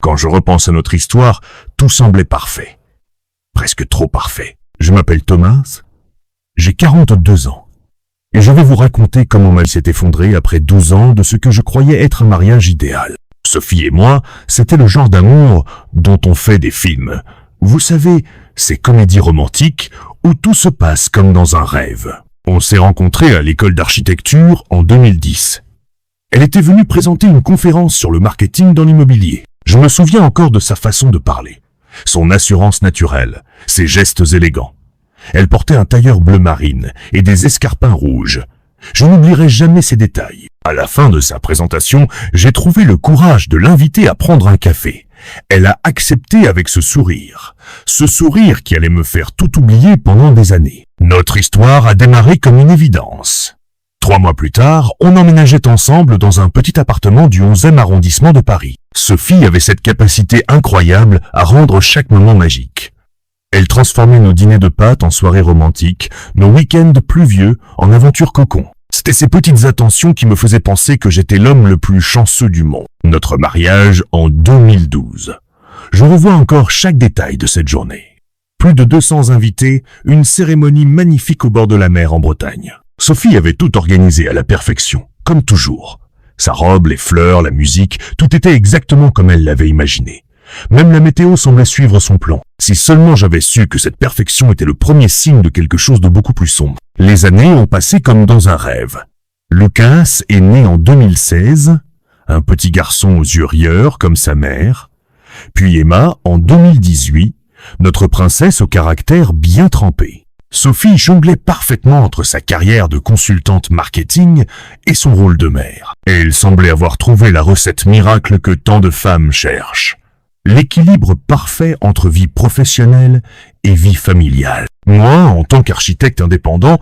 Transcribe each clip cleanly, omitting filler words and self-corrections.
Quand je repense à notre histoire, tout semblait parfait. Presque trop parfait. Je m'appelle Thomas, j'ai 42 ans. Et je vais vous raconter comment ma vie s'est effondrée après 12 ans de ce que je croyais être un mariage idéal. Sophie et moi, c'était le genre d'amour dont on fait des films. Vous savez, ces comédies romantiques où tout se passe comme dans un rêve. On s'est rencontrés à l'école d'architecture en 2010. Elle était venue présenter une conférence sur le marketing dans l'immobilier. Je me souviens encore de sa façon de parler, son assurance naturelle, ses gestes élégants. Elle portait un tailleur bleu marine et des escarpins rouges. Je n'oublierai jamais ces détails. À la fin de sa présentation, j'ai trouvé le courage de l'inviter à prendre un café. Elle a accepté avec ce sourire qui allait me faire tout oublier pendant des années. Notre histoire a démarré comme une évidence. 3 mois plus tard, on emménageait ensemble dans un petit appartement du 11e arrondissement de Paris. Sophie avait cette capacité incroyable à rendre chaque moment magique. Elle transformait nos dîners de pâtes en soirées romantiques, nos week-ends pluvieux en aventures cocon. C'était ces petites attentions qui me faisaient penser que j'étais l'homme le plus chanceux du monde. Notre mariage en 2012. Je revois encore chaque détail de cette journée. Plus de 200 invités, une cérémonie magnifique au bord de la mer en Bretagne. Sophie avait tout organisé à la perfection, comme toujours. Sa robe, les fleurs, la musique, tout était exactement comme elle l'avait imaginé. Même la météo semblait suivre son plan. Si seulement j'avais su que cette perfection était le premier signe de quelque chose de beaucoup plus sombre. Les années ont passé comme dans un rêve. Lucas est né en 2016, un petit garçon aux yeux rieurs comme sa mère. Puis Emma en 2018, notre princesse au caractère bien trempé. Sophie jonglait parfaitement entre sa carrière de consultante marketing et son rôle de mère. Et elle semblait avoir trouvé la recette miracle que tant de femmes cherchent. L'équilibre parfait entre vie professionnelle et vie familiale. Moi, en tant qu'architecte indépendant,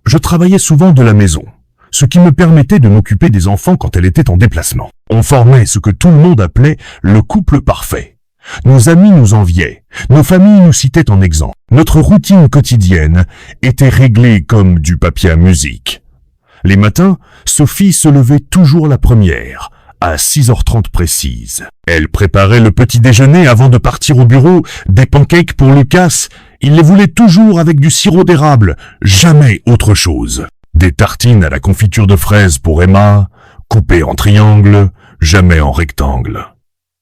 je travaillais souvent de la maison, ce qui me permettait de m'occuper des enfants quand elle était en déplacement. On formait ce que tout le monde appelait le couple parfait. Nos amis nous enviaient, nos familles nous citaient en exemple. Notre routine quotidienne était réglée comme du papier à musique. Les matins, Sophie se levait toujours la première, à 6h30 précise. Elle préparait le petit déjeuner avant de partir au bureau, des pancakes pour Lucas. Il les voulait toujours avec du sirop d'érable, jamais autre chose. Des tartines à la confiture de fraises pour Emma, coupées en triangle, jamais en rectangle.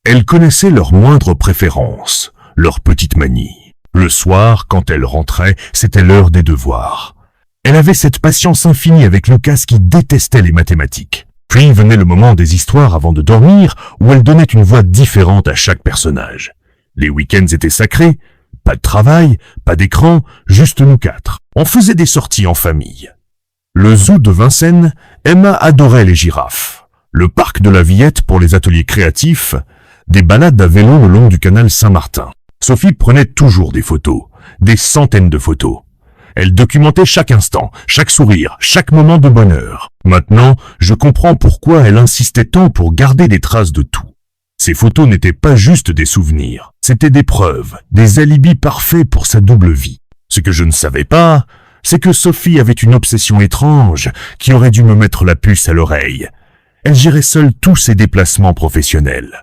Elle connaissait leurs moindres préférences, leurs petites manies. Le soir, quand elle rentrait, c'était l'heure des devoirs. Elle avait cette patience infinie avec Lucas qui détestait les mathématiques. Puis venait le moment des histoires avant de dormir, où elle donnait une voix différente à chaque personnage. Les week-ends étaient sacrés, pas de travail, pas d'écran, juste nous 4. On faisait des sorties en famille. Le zoo de Vincennes, Emma adorait les girafes. Le parc de la Villette pour les ateliers créatifs, des balades à vélo le long du canal Saint-Martin. Sophie prenait toujours des photos, des centaines de photos. Elle documentait chaque instant, chaque sourire, chaque moment de bonheur. Maintenant, je comprends pourquoi elle insistait tant pour garder des traces de tout. Ces photos n'étaient pas juste des souvenirs, c'étaient des preuves, des alibis parfaits pour sa double vie. Ce que je ne savais pas, c'est que Sophie avait une obsession étrange qui aurait dû me mettre la puce à l'oreille. Elle gérait seule tous ses déplacements professionnels.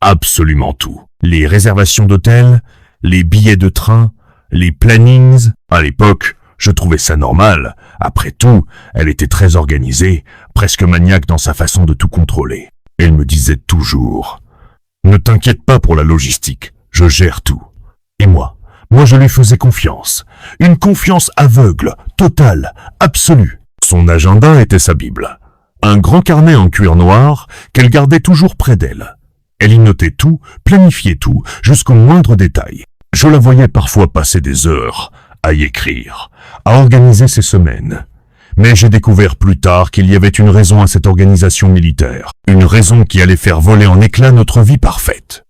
Absolument tout. Les réservations d'hôtel, les billets de train, les plannings. À l'époque, je trouvais ça normal. Après tout, elle était très organisée, presque maniaque dans sa façon de tout contrôler. Elle me disait toujours « Ne t'inquiète pas pour la logistique, je gère tout. » Et moi je lui faisais confiance. Une confiance aveugle, totale, absolue. Son agenda était sa Bible. Un grand carnet en cuir noir qu'elle gardait toujours près d'elle. Elle y notait tout, planifiait tout, jusqu'au moindre détail. Je la voyais parfois passer des heures à y écrire, à organiser ses semaines. Mais j'ai découvert plus tard qu'il y avait une raison à cette organisation militaire. Une raison qui allait faire voler en éclats notre vie parfaite.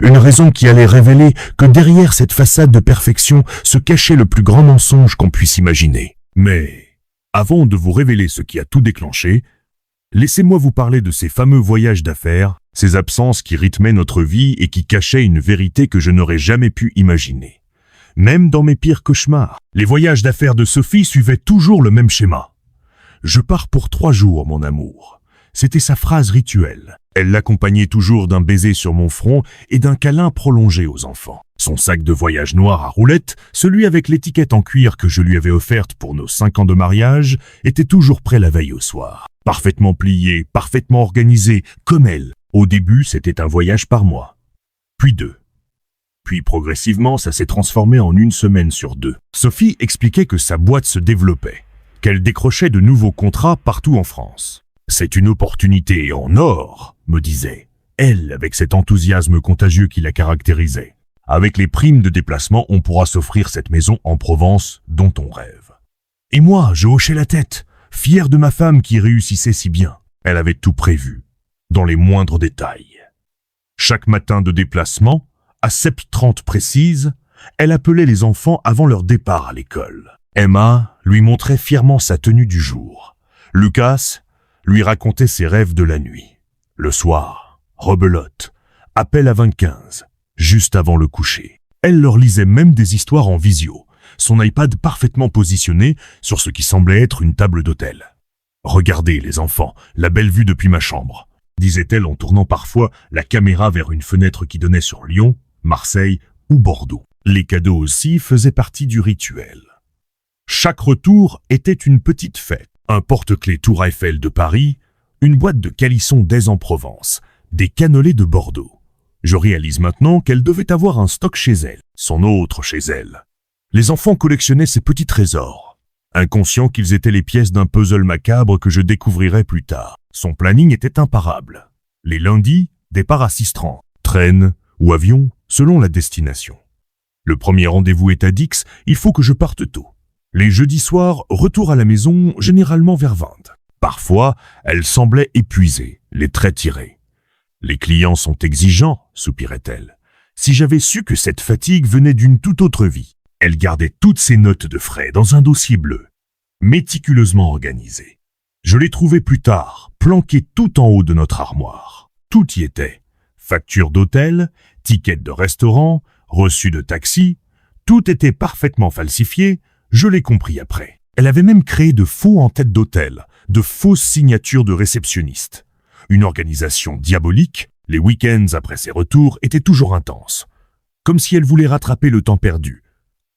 Une raison qui allait révéler que derrière cette façade de perfection se cachait le plus grand mensonge qu'on puisse imaginer. Mais, avant de vous révéler ce qui a tout déclenché, laissez-moi vous parler de ces fameux voyages d'affaires, ces absences qui rythmaient notre vie et qui cachaient une vérité que je n'aurais jamais pu imaginer. Même dans mes pires cauchemars, les voyages d'affaires de Sophie suivaient toujours le même schéma. Je pars pour 3 jours, mon amour. C'était sa phrase rituelle. Elle l'accompagnait toujours d'un baiser sur mon front et d'un câlin prolongé aux enfants. Son sac de voyage noir à roulettes, celui avec l'étiquette en cuir que je lui avais offerte pour nos 5 ans de mariage, était toujours prêt la veille au soir. Parfaitement plié, parfaitement organisé, comme elle. Au début, c'était un voyage par mois. Puis 2. Puis progressivement, ça s'est transformé en 1 semaine sur 2. Sophie expliquait que sa boîte se développait, qu'elle décrochait de nouveaux contrats partout en France. C'est une opportunité en or, me disait, elle, avec cet enthousiasme contagieux qui la caractérisait. Avec les primes de déplacement, on pourra s'offrir cette maison en Provence dont on rêve. Et moi, je hochais la tête, fier de ma femme qui réussissait si bien. Elle avait tout prévu, dans les moindres détails. Chaque matin de déplacement, à 7h30 précise, elle appelait les enfants avant leur départ à l'école. Emma lui montrait fièrement sa tenue du jour. Lucas lui racontait ses rêves de la nuit. Le soir, rebelote, appel à 25, juste avant le coucher. Elle leur lisait même des histoires en visio, son iPad parfaitement positionné sur ce qui semblait être une table d'hôtel. « Regardez, les enfants, la belle vue depuis ma chambre », disait-elle en tournant parfois la caméra vers une fenêtre qui donnait sur Lyon, Marseille ou Bordeaux. Les cadeaux aussi faisaient partie du rituel. Chaque retour était une petite fête. Un porte-clés Tour Eiffel de Paris, une boîte de calissons d'Aix-en-Provence, des cannelés de Bordeaux. Je réalise maintenant qu'elle devait avoir un stock chez elle, son autre chez elle. Les enfants collectionnaient ces petits trésors, inconscients qu'ils étaient les pièces d'un puzzle macabre que je découvrirai plus tard. Son planning était imparable. Les lundis, départ à 6h30, train ou avion, selon la destination. Le premier rendez-vous est à Dix, il faut que je parte tôt. Les jeudis soirs, retour à la maison, généralement vers 20. Parfois, elle semblait épuisée, les traits tirés. « Les clients sont exigeants », soupirait-elle. Si j'avais su que cette fatigue venait d'une toute autre vie. Elle gardait toutes ses notes de frais dans un dossier bleu, méticuleusement organisé. Je l'ai trouvé plus tard, planqué tout en haut de notre armoire. Tout y était. Facture d'hôtel, ticket de restaurant, reçu de taxi. Tout était parfaitement falsifié. Je l'ai compris après. Elle avait même créé de faux en-tête d'hôtel, de fausses signatures de réceptionnistes. Une organisation diabolique, les week-ends après ses retours étaient toujours intenses. Comme si elle voulait rattraper le temps perdu.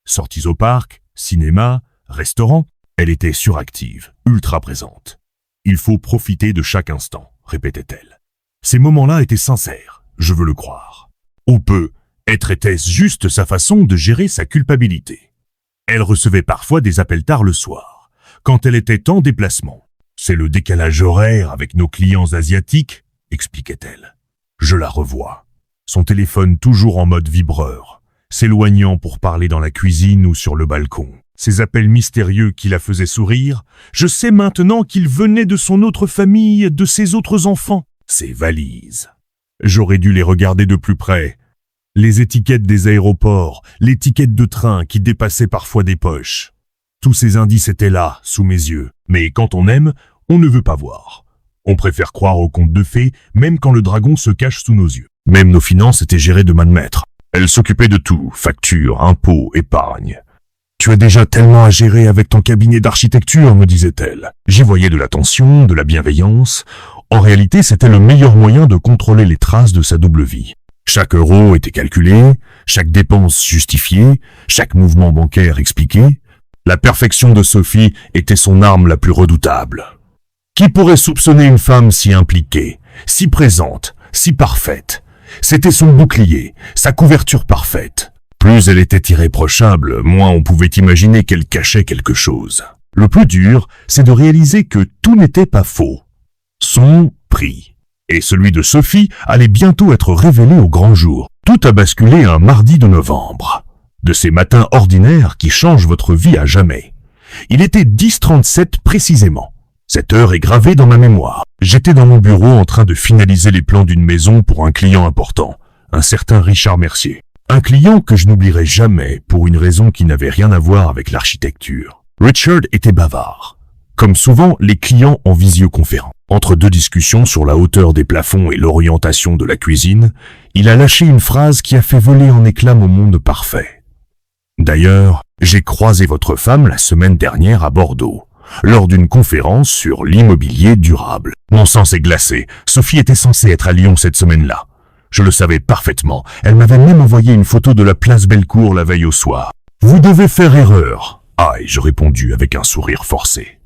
Sorties au parc, cinéma, restaurant, elle était suractive, ultra présente. Il faut profiter de chaque instant, répétait-elle. Ces moments-là étaient sincères, je veux le croire. Ou peu, était-ce juste sa façon de gérer sa culpabilité. Elle recevait parfois des appels tard le soir, quand elle était en déplacement. C'est le décalage horaire avec nos clients asiatiques, expliquait-elle. Je la revois. Son téléphone toujours en mode vibreur, s'éloignant pour parler dans la cuisine ou sur le balcon. Ces appels mystérieux qui la faisaient sourire, je sais maintenant qu'ils venaient de son autre famille, de ses autres enfants. Ses valises. J'aurais dû les regarder de plus près. Les étiquettes des aéroports, l'étiquette de train qui dépassait parfois des poches. Tous ces indices étaient là, sous mes yeux. Mais quand on aime, on ne veut pas voir. On préfère croire aux contes de fées, même quand le dragon se cache sous nos yeux. Même nos finances étaient gérées de main de maître. Elle s'occupait de tout, factures, impôts, épargne. « Tu as déjà tellement à gérer avec ton cabinet d'architecture, me disait-elle. J'y voyais de l'attention, de la bienveillance. En réalité, c'était le meilleur moyen de contrôler les traces de sa double vie. Chaque euro était calculé, chaque dépense justifiée, chaque mouvement bancaire expliqué. La perfection de Sophie était son arme la plus redoutable. Qui pourrait soupçonner une femme si impliquée, si présente, si parfaite? C'était son bouclier, sa couverture parfaite. Plus elle était irréprochable, moins on pouvait imaginer qu'elle cachait quelque chose. Le plus dur, c'est de réaliser que tout n'était pas faux. Son prix et celui de Sophie allait bientôt être révélé au grand jour. Tout a basculé un mardi de novembre. De ces matins ordinaires qui changent votre vie à jamais. Il était 10h37 précisément. Cette heure est gravée dans ma mémoire. J'étais dans mon bureau en train de finaliser les plans d'une maison pour un client important, un certain Richard Mercier. Un client que je n'oublierai jamais pour une raison qui n'avait rien à voir avec l'architecture. Richard était bavard. Comme souvent, les clients en visioconférence. Entre deux discussions sur la hauteur des plafonds et l'orientation de la cuisine, il a lâché une phrase qui a fait voler en éclats mon monde parfait. D'ailleurs, j'ai croisé votre femme la semaine dernière à Bordeaux. lors d'une conférence sur l'immobilier durable. Mon sang s'est glacé. Sophie était censée être à Lyon cette semaine-là. Je le savais parfaitement. Elle m'avait même envoyé une photo de la place Bellecour la veille au soir. « Vous devez faire erreur. » Ah, et je répondis avec un sourire forcé.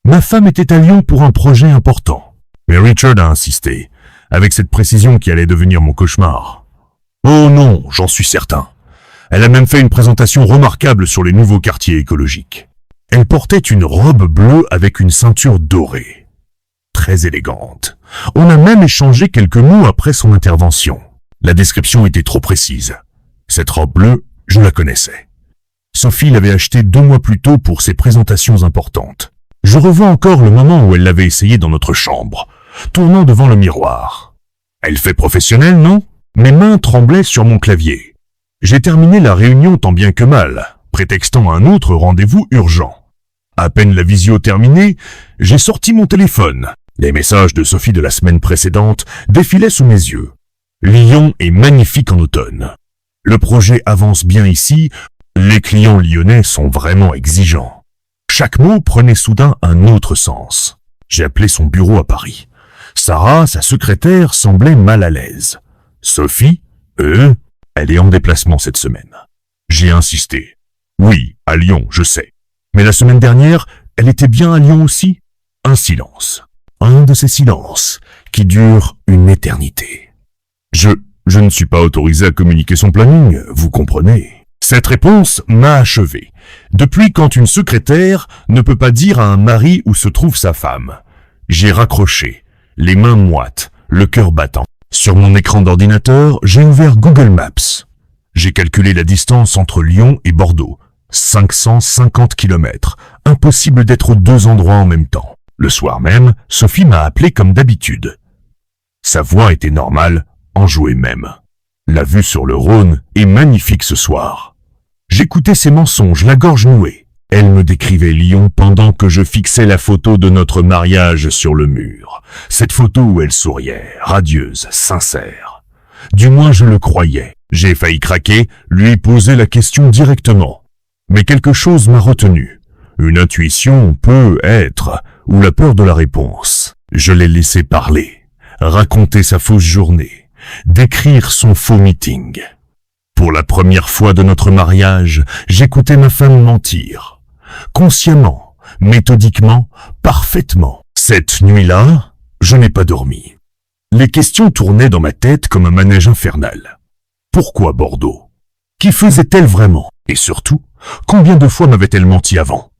Ma femme était à Lyon pour un projet important. Mais Richard a insisté, avec cette précision qui allait devenir mon cauchemar. Oh non, j'en suis certain. Elle a même fait une présentation remarquable sur les nouveaux quartiers écologiques. Elle portait une robe bleue avec une ceinture dorée. Très élégante. On a même échangé quelques mots après son intervention. La description était trop précise. Cette robe bleue, je la connaissais. Sophie l'avait achetée 2 mois plus tôt pour ses présentations importantes. Je revois encore le moment où elle l'avait essayée dans notre chambre, tournant devant le miroir. Elle fait professionnelle, non? Mes mains tremblaient sur mon clavier. J'ai terminé la réunion tant bien que mal, prétextant un autre rendez-vous urgent. À peine la visio terminée, j'ai sorti mon téléphone. Les messages de Sophie de la semaine précédente défilaient sous mes yeux. Lyon est magnifique en automne. Le projet avance bien ici, les clients lyonnais sont vraiment exigeants. Chaque mot prenait soudain un autre sens. J'ai appelé son bureau à Paris. Sarah, sa secrétaire, semblait mal à l'aise. Sophie, elle est en déplacement cette semaine. J'ai insisté. Oui, à Lyon, je sais. Mais la semaine dernière, elle était bien à Lyon aussi. Un silence. Un de ces silences qui durent une éternité. Je ne suis pas autorisé à communiquer son planning, vous comprenez. Cette réponse m'a achevé. Depuis quand une secrétaire ne peut pas dire à un mari où se trouve sa femme? J'ai raccroché, les mains moites, le cœur battant. Sur mon écran d'ordinateur, j'ai ouvert Google Maps. J'ai calculé la distance entre Lyon et Bordeaux. 550 km. Impossible d'être aux 2 endroits en même temps. Le soir même, Sophie m'a appelé comme d'habitude. Sa voix était normale, enjouée même. La vue sur le Rhône est magnifique ce soir. J'écoutais ses mensonges, la gorge nouée. Elle me décrivait Lyon pendant que je fixais la photo de notre mariage sur le mur. Cette photo où elle souriait, radieuse, sincère. Du moins je le croyais. J'ai failli craquer, lui poser la question directement. Mais quelque chose m'a retenu. Une intuition peut être, ou la peur de la réponse. Je l'ai laissé parler, raconter sa fausse journée, décrire son faux meeting. Pour la première fois de notre mariage, j'écoutais ma femme mentir. Consciemment, méthodiquement, parfaitement. Cette nuit-là, je n'ai pas dormi. Les questions tournaient dans ma tête comme un manège infernal. Pourquoi Bordeaux? Qui faisait-elle vraiment? Et surtout, combien de fois m'avait-elle menti avant?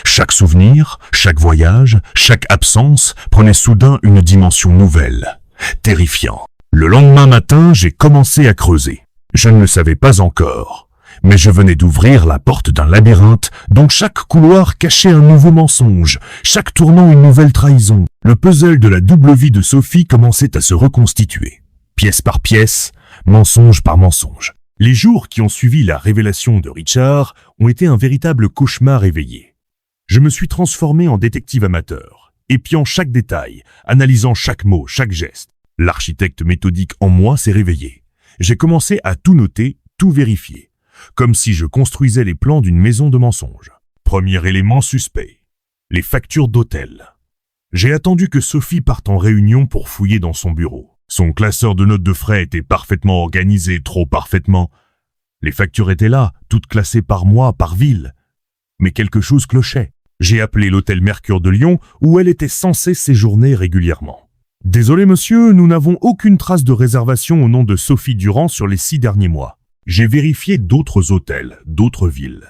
Chaque souvenir, chaque voyage, chaque absence prenait soudain une dimension nouvelle, terrifiant. Le lendemain matin, j'ai commencé à creuser. Je ne le savais pas encore, mais je venais d'ouvrir la porte d'un labyrinthe dont chaque couloir cachait un nouveau mensonge, chaque tournant une nouvelle trahison. Le puzzle de la double vie de Sophie commençait à se reconstituer, pièce par pièce, mensonge par mensonge. Les jours qui ont suivi la révélation de Richard ont été un véritable cauchemar éveillé. Je me suis transformé en détective amateur, épiant chaque détail, analysant chaque mot, chaque geste. L'architecte méthodique en moi s'est réveillé. J'ai commencé à tout noter, tout vérifier, comme si je construisais les plans d'une maison de mensonges. Premier élément suspect, les factures d'hôtel. J'ai attendu que Sophie parte en réunion pour fouiller dans son bureau. Son classeur de notes de frais était parfaitement organisé, trop parfaitement. Les factures étaient là, toutes classées par mois, par ville. Mais quelque chose clochait. J'ai appelé l'hôtel Mercure de Lyon où elle était censée séjourner régulièrement. Désolé monsieur, nous n'avons aucune trace de réservation au nom de Sophie Durand sur les 6 derniers mois. J'ai vérifié d'autres hôtels, d'autres villes.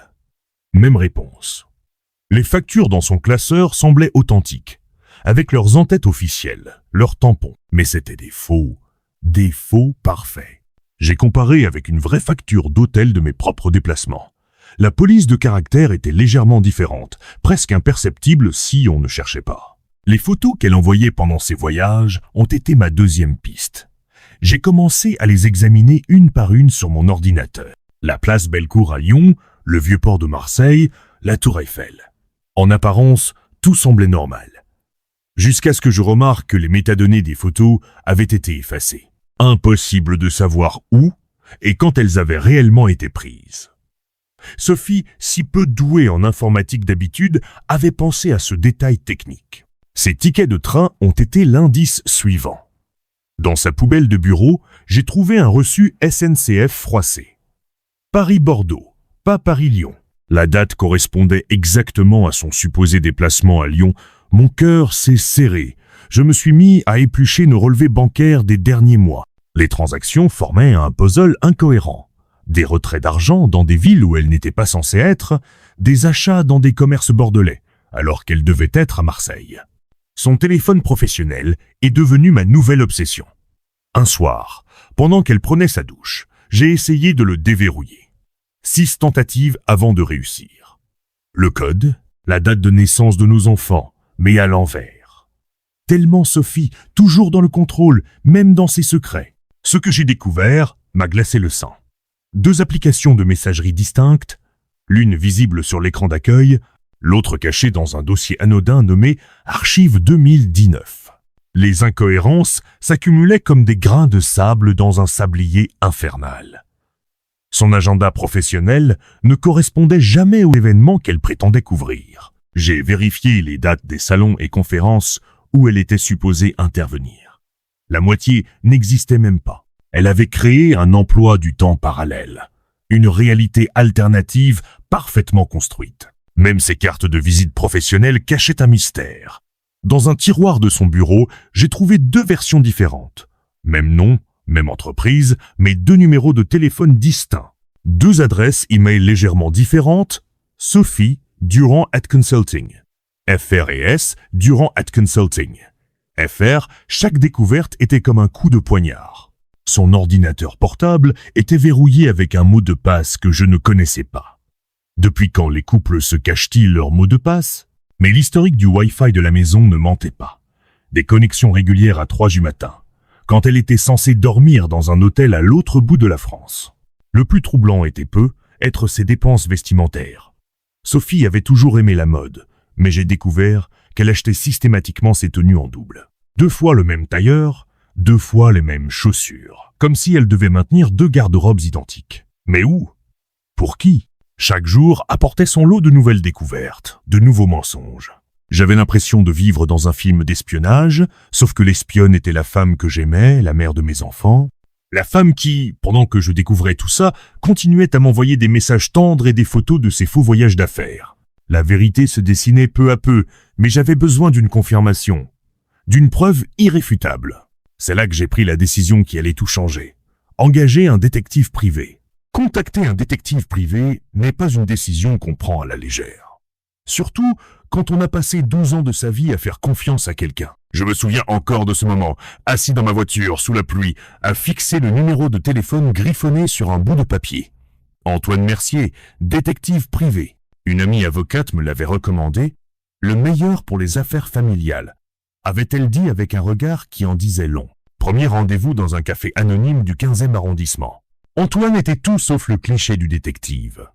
Même réponse. Les factures dans son classeur semblaient authentiques, avec leurs en-têtes officielles, leurs tampons. Mais c'étaient des faux parfaits. J'ai comparé avec une vraie facture d'hôtel de mes propres déplacements. La police de caractère était légèrement différente, presque imperceptible si on ne cherchait pas. Les photos qu'elle envoyait pendant ses voyages ont été ma deuxième piste. J'ai commencé à les examiner une par une sur mon ordinateur. La place Bellecour à Lyon, le vieux port de Marseille, la tour Eiffel. En apparence, tout semblait normal. Jusqu'à ce que je remarque que les métadonnées des photos avaient été effacées. Impossible de savoir où et quand elles avaient réellement été prises. Sophie, si peu douée en informatique d'habitude, avait pensé à ce détail technique. Ses tickets de train ont été l'indice suivant. Dans sa poubelle de bureau, j'ai trouvé un reçu SNCF froissé. Paris-Bordeaux, pas Paris-Lyon. La date correspondait exactement à son supposé déplacement à Lyon. Mon cœur s'est serré. Je me suis mis à éplucher nos relevés bancaires des derniers mois. Les transactions formaient un puzzle incohérent. Des retraits d'argent dans des villes où elles n'étaient pas censées être, des achats dans des commerces bordelais, alors qu'elles devaient être à Marseille. Son téléphone professionnel est devenu ma nouvelle obsession. Un soir, pendant qu'elle prenait sa douche, j'ai essayé de le déverrouiller. 6 tentatives avant de réussir. Le code, la date de naissance de nos enfants, mais à l'envers. Tellement Sophie, toujours dans le contrôle, même dans ses secrets. Ce que j'ai découvert m'a glacé le sang. 2 applications de messagerie distinctes, l'une visible sur l'écran d'accueil, l'autre cachée dans un dossier anodin nommé Archive 2019. Les incohérences s'accumulaient comme des grains de sable dans un sablier infernal. Son agenda professionnel ne correspondait jamais aux événements qu'elle prétendait couvrir. J'ai vérifié les dates des salons et conférences où elle était supposée intervenir. La moitié n'existait même pas. Elle avait créé un emploi du temps parallèle, une réalité alternative parfaitement construite. Même ses cartes de visite professionnelles cachaient un mystère. Dans un tiroir de son bureau, j'ai trouvé 2 versions différentes. Même nom, même entreprise, mais 2 numéros de téléphone distincts. 2 adresses email légèrement différentes. Sophie, Durand @ Consulting. FR et S, Durand @ Consulting. FR, chaque découverte était comme un coup de poignard. Son ordinateur portable était verrouillé avec un mot de passe que je ne connaissais pas. Depuis quand les couples se cachent-ils leurs mots de passe? Mais l'historique du Wi-Fi de la maison ne mentait pas. Des connexions régulières à 3 du matin, quand elle était censée dormir dans un hôtel à l'autre bout de la France. Le plus troublant était être ses dépenses vestimentaires. Sophie avait toujours aimé la mode, mais j'ai découvert qu'elle achetait systématiquement ses tenues en double. 2 fois le même tailleur, 2 fois les mêmes chaussures, comme si elle devait maintenir 2 garde-robes identiques. Mais où? Pour qui? Chaque jour apportait son lot de nouvelles découvertes, de nouveaux mensonges. J'avais l'impression de vivre dans un film d'espionnage, sauf que l'espionne était la femme que j'aimais, la mère de mes enfants. La femme qui, pendant que je découvrais tout ça, continuait à m'envoyer des messages tendres et des photos de ses faux voyages d'affaires. La vérité se dessinait peu à peu, mais j'avais besoin d'une confirmation, d'une preuve irréfutable. C'est là que j'ai pris la décision qui allait tout changer. Engager un détective privé. Contacter un détective privé n'est pas une décision qu'on prend à la légère. Surtout quand on a passé 12 ans de sa vie à faire confiance à quelqu'un. Je me souviens encore de ce moment, assis dans ma voiture, sous la pluie, à fixer le numéro de téléphone griffonné sur un bout de papier. Antoine Mercier, détective privé. Une amie avocate me l'avait recommandé, le meilleur pour les affaires familiales, avait-elle dit avec un regard qui en disait long. Premier rendez-vous dans un café anonyme du 15e arrondissement. Antoine était tout sauf le cliché du détective.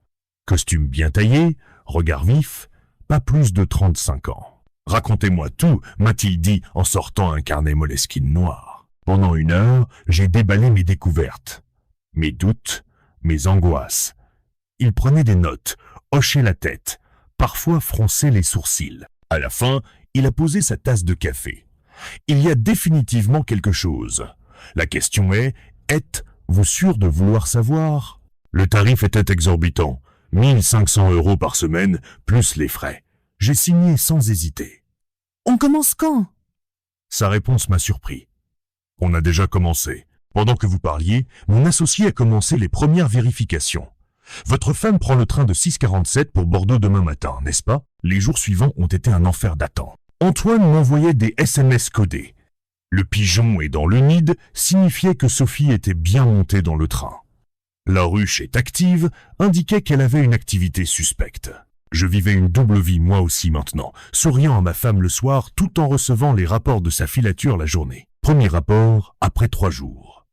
Costume bien taillé, regard vif, pas plus de 35 ans. « Racontez-moi tout », m'a-t-il dit en sortant un carnet Moleskine noir. Pendant 1 heure, j'ai déballé mes découvertes, mes doutes, mes angoisses. Il prenait des notes, hochait la tête, parfois fronçait les sourcils. À la fin, il a posé sa tasse de café. Il y a définitivement quelque chose. La question est, êtes-vous sûr de vouloir savoir? Le tarif était exorbitant, 1 500 € par semaine, plus les frais. J'ai signé sans hésiter. « On commence quand ?» Sa réponse m'a surpris. « On a déjà commencé. Pendant que vous parliez, mon associé a commencé les premières vérifications. Votre femme prend le train de 6h47 pour Bordeaux demain matin, n'est-ce pas? Les jours suivants ont été un enfer d'attente. Antoine m'envoyait des SMS codés. Le pigeon et dans le nid signifiait que Sophie était bien montée dans le train. La ruche est active indiquait qu'elle avait une activité suspecte. Je vivais une double vie moi aussi maintenant, souriant à ma femme le soir tout en recevant les rapports de sa filature la journée. Premier rapport après 3 jours.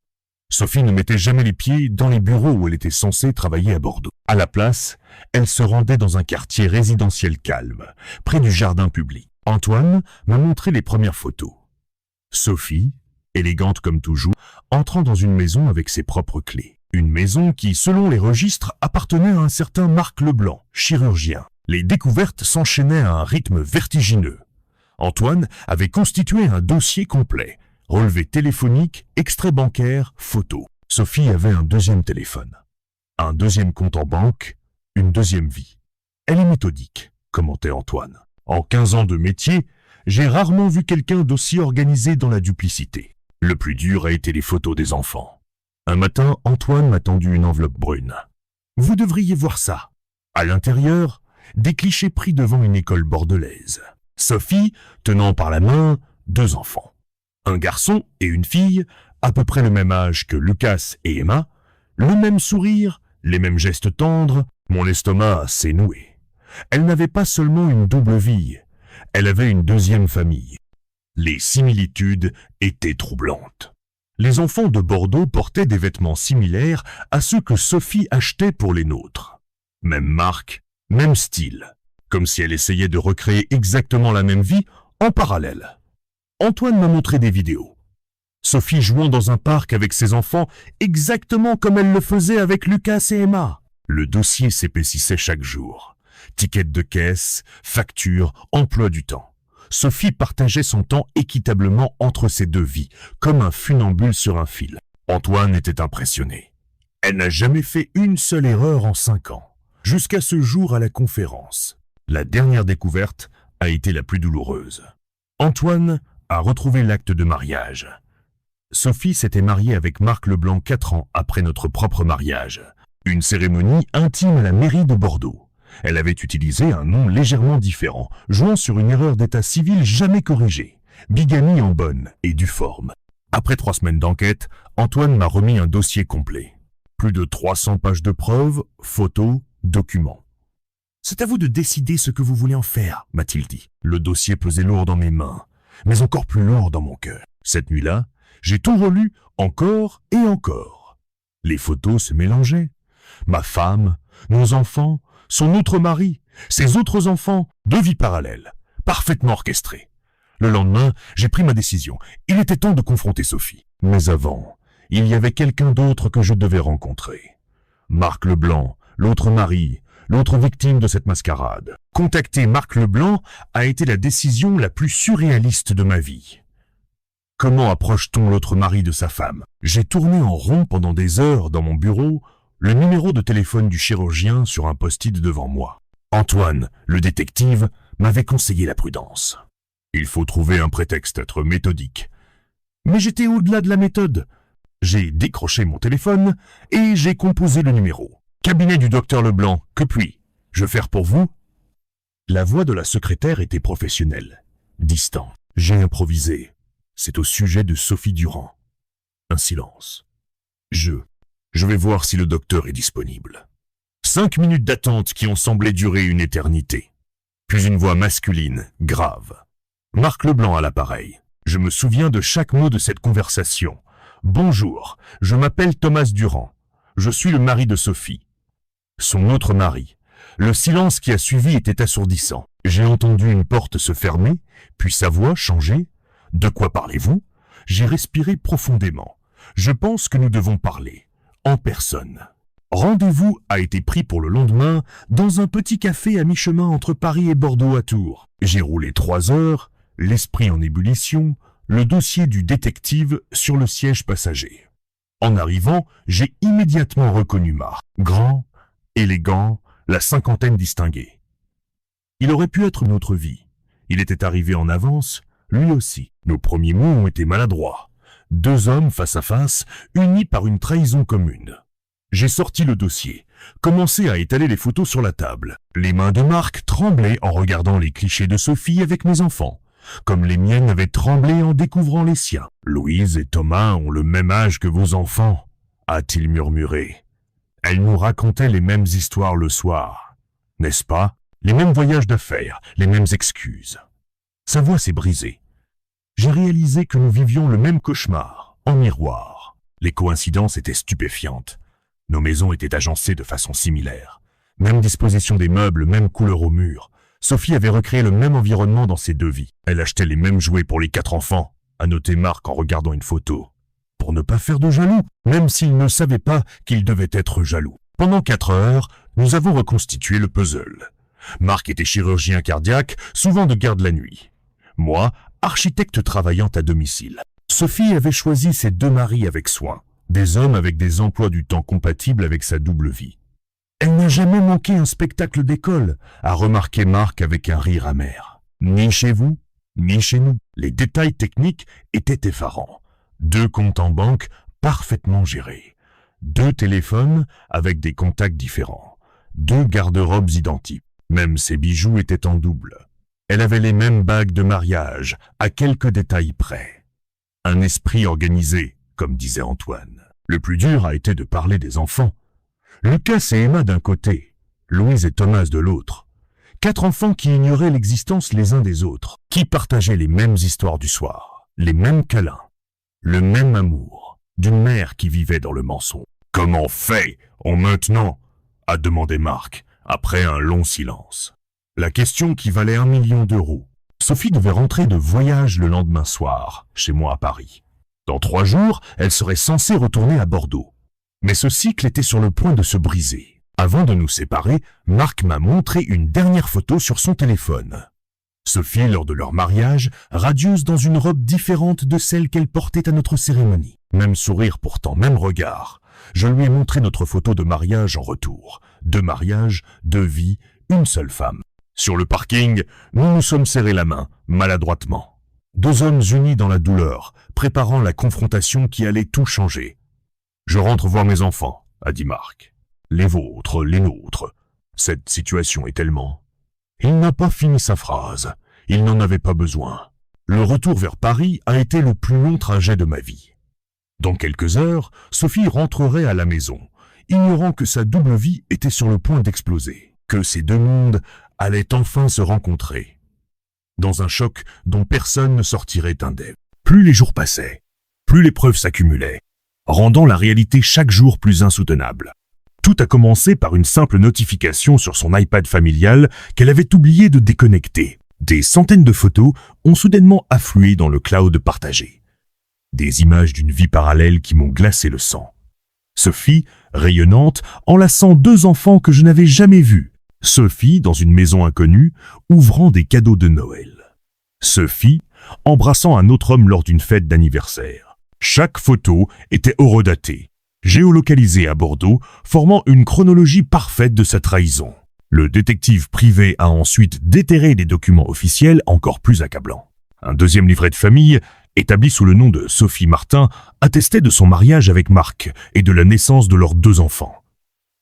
Sophie ne mettait jamais les pieds dans les bureaux où elle était censée travailler à Bordeaux. À la place, elle se rendait dans un quartier résidentiel calme, près du jardin public. Antoine m'a montré les premières photos. Sophie, élégante comme toujours, entrant dans une maison avec ses propres clés. Une maison qui, selon les registres, appartenait à un certain Marc Leblanc, chirurgien. Les découvertes s'enchaînaient à un rythme vertigineux. Antoine avait constitué un dossier complet. Relevé téléphonique, extrait bancaire, photos. Sophie avait un deuxième téléphone. Un deuxième compte en banque, une deuxième vie. Elle est méthodique, commentait Antoine. En 15 ans de métier, j'ai rarement vu quelqu'un d'aussi organisé dans la duplicité. Le plus dur a été les photos des enfants. Un matin, Antoine m'a tendu une enveloppe brune. Vous devriez voir ça. À l'intérieur, des clichés pris devant une école bordelaise. Sophie, tenant par la main, 2 enfants. Un garçon et une fille, à peu près le même âge que Lucas et Emma, le même sourire, les mêmes gestes tendres, mon estomac s'est noué. Elle n'avait pas seulement une double vie, elle avait une deuxième famille. Les similitudes étaient troublantes. Les enfants de Bordeaux portaient des vêtements similaires à ceux que Sophie achetait pour les nôtres. Même marque, même style, comme si elle essayait de recréer exactement la même vie en parallèle. Antoine m'a montré des vidéos. Sophie jouant dans un parc avec ses enfants exactement comme elle le faisait avec Lucas et Emma. Le dossier s'épaississait chaque jour. Tickets de caisse, factures, emploi du temps. Sophie partageait son temps équitablement entre ces deux vies, comme un funambule sur un fil. Antoine était impressionné. Elle n'a jamais fait une seule erreur en 5 ans, jusqu'à ce jour à la conférence. La dernière découverte a été la plus douloureuse. Antoine a retrouvé l'acte de mariage. Sophie s'était mariée avec Marc Leblanc 4 ans après notre propre mariage. Une cérémonie intime à la mairie de Bordeaux. Elle avait utilisé un nom légèrement différent, jouant sur une erreur d'état civil jamais corrigée. Bigamie en bonne et due forme. Après 3 semaines d'enquête, Antoine m'a remis un dossier complet. Plus de 300 pages de preuves, photos, documents. C'est à vous de décider ce que vous voulez en faire, m'a-t-il dit. Le dossier pesait lourd dans mes mains, mais encore plus lourd dans mon cœur. Cette nuit-là, j'ai tout relu encore et encore. Les photos se mélangeaient. Ma femme, nos enfants, son autre mari, ses autres enfants, 2 vies parallèles, parfaitement orchestrées. Le lendemain, j'ai pris ma décision. Il était temps de confronter Sophie. Mais avant, il y avait quelqu'un d'autre que je devais rencontrer. Marc Leblanc, l'autre mari, l'autre victime de cette mascarade. Contacter Marc Leblanc a été la décision la plus surréaliste de ma vie. Comment approche-t-on l'autre mari de sa femme? J'ai tourné en rond pendant des heures dans mon bureau, le numéro de téléphone du chirurgien sur un post-it devant moi. Antoine, le détective, m'avait conseillé la prudence. Il faut trouver un prétexte, être méthodique. Mais j'étais au-delà de la méthode. J'ai décroché mon téléphone et j'ai composé le numéro. Cabinet du docteur Leblanc, que puis-je faire pour vous? La voix de la secrétaire était professionnelle, distante. J'ai improvisé. C'est au sujet de Sophie Durand. Un silence. Je vais voir si le docteur est disponible. 5 minutes d'attente qui ont semblé durer une éternité. Puis une voix masculine, grave. Marc Leblanc à l'appareil. Je me souviens de chaque mot de cette conversation. Bonjour, je m'appelle Thomas Durand. Je suis le mari de Sophie. Son autre mari. Le silence qui a suivi était assourdissant. J'ai entendu une porte se fermer, puis sa voix changer. De quoi parlez-vous? J'ai respiré profondément. Je pense que nous devons parler. En personne. Rendez-vous a été pris pour le lendemain dans un petit café à mi-chemin entre Paris et Bordeaux à Tours. J'ai roulé 3 heures, l'esprit en ébullition, le dossier du détective sur le siège passager. En arrivant, j'ai immédiatement reconnu Marc. Grand, élégant, la cinquantaine distinguée. Il aurait pu être notre vie. Il était arrivé en avance, lui aussi. Nos premiers mots ont été maladroits. 2 hommes face à face, unis par une trahison commune. J'ai sorti le dossier, commencé à étaler les photos sur la table. Les mains de Marc tremblaient en regardant les clichés de Sophie avec mes enfants, comme les miennes avaient tremblé en découvrant les siens. Louise et Thomas ont le même âge que vos enfants, a-t-il murmuré. Elle nous racontait les mêmes histoires le soir, n'est-ce pas? Les mêmes voyages d'affaires, les mêmes excuses. Sa voix s'est brisée. J'ai réalisé que nous vivions le même cauchemar, en miroir. Les coïncidences étaient stupéfiantes. Nos maisons étaient agencées de façon similaire. Même disposition des meubles, même couleur au mur. Sophie avait recréé le même environnement dans ses 2 vies. Elle achetait les mêmes jouets pour les 4 enfants, a noté Marc en regardant une photo. pour ne pas faire de jaloux, même s'il ne savait pas qu'il devait être jaloux. Pendant 4 heures, nous avons reconstitué le puzzle. Marc était chirurgien cardiaque, souvent de garde la nuit. Moi, architecte travaillant à domicile. Sophie avait choisi ses 2 maris avec soin, des hommes avec des emplois du temps compatibles avec sa double vie. Elle n'a jamais manqué un spectacle d'école, a remarqué Marc avec un rire amer. Ni chez vous, ni chez nous. Les détails techniques étaient effarants. 2 comptes en banque parfaitement gérés. 2 téléphones avec des contacts différents. 2 garde-robes identiques. Même ses bijoux étaient en double. Elle avait les mêmes bagues de mariage, à quelques détails près. Un esprit organisé, comme disait Antoine. Le plus dur a été de parler des enfants. Lucas et Emma d'un côté, Louise et Thomas de l'autre. 4 enfants qui ignoraient l'existence les uns des autres, qui partageaient les mêmes histoires du soir, les mêmes câlins, le même amour, d'une mère qui vivait dans le mensonge. « Comment fait-on maintenant ?» a demandé Marc, après un long silence. La question qui valait 1 million d'euros. Sophie devait rentrer de voyage le lendemain soir, chez moi à Paris. Dans 3 jours, elle serait censée retourner à Bordeaux. Mais ce cycle était sur le point de se briser. Avant de nous séparer, Marc m'a montré une dernière photo sur son téléphone. Sophie, lors de leur mariage, radieuse dans une robe différente de celle qu'elle portait à notre cérémonie. Même sourire pourtant, même regard. Je lui ai montré notre photo de mariage en retour. 2 mariages, 2 vies, une seule femme. Sur le parking, nous nous sommes serrés la main, maladroitement. 2 hommes unis dans la douleur, préparant la confrontation qui allait tout changer. « Je rentre voir mes enfants », a dit Marc. « Les vôtres, les nôtres. Cette situation est tellement... » Il n'a pas fini sa phrase. Il n'en avait pas besoin. Le retour vers Paris a été le plus long trajet de ma vie. Dans quelques heures, Sophie rentrerait à la maison, ignorant que sa double vie était sur le point d'exploser, que ces 2 mondes allaient enfin se rencontrer. Dans un choc dont personne ne sortirait indemne. Plus les jours passaient, plus les preuves s'accumulaient, rendant la réalité chaque jour plus insoutenable. Tout a commencé par une simple notification sur son iPad familial qu'elle avait oublié de déconnecter. Des centaines de photos ont soudainement afflué dans le cloud partagé. Des images d'une vie parallèle qui m'ont glacé le sang. Sophie, rayonnante, enlaçant 2 enfants que je n'avais jamais vus. Sophie, dans une maison inconnue, ouvrant des cadeaux de Noël. Sophie, embrassant un autre homme lors d'une fête d'anniversaire. Chaque photo était horodatée, géolocalisée à Bordeaux, formant une chronologie parfaite de sa trahison. Le détective privé a ensuite déterré des documents officiels encore plus accablants. Un 2e livret de famille, établi sous le nom de Sophie Martin, attestait de son mariage avec Marc et de la naissance de leurs 2 enfants.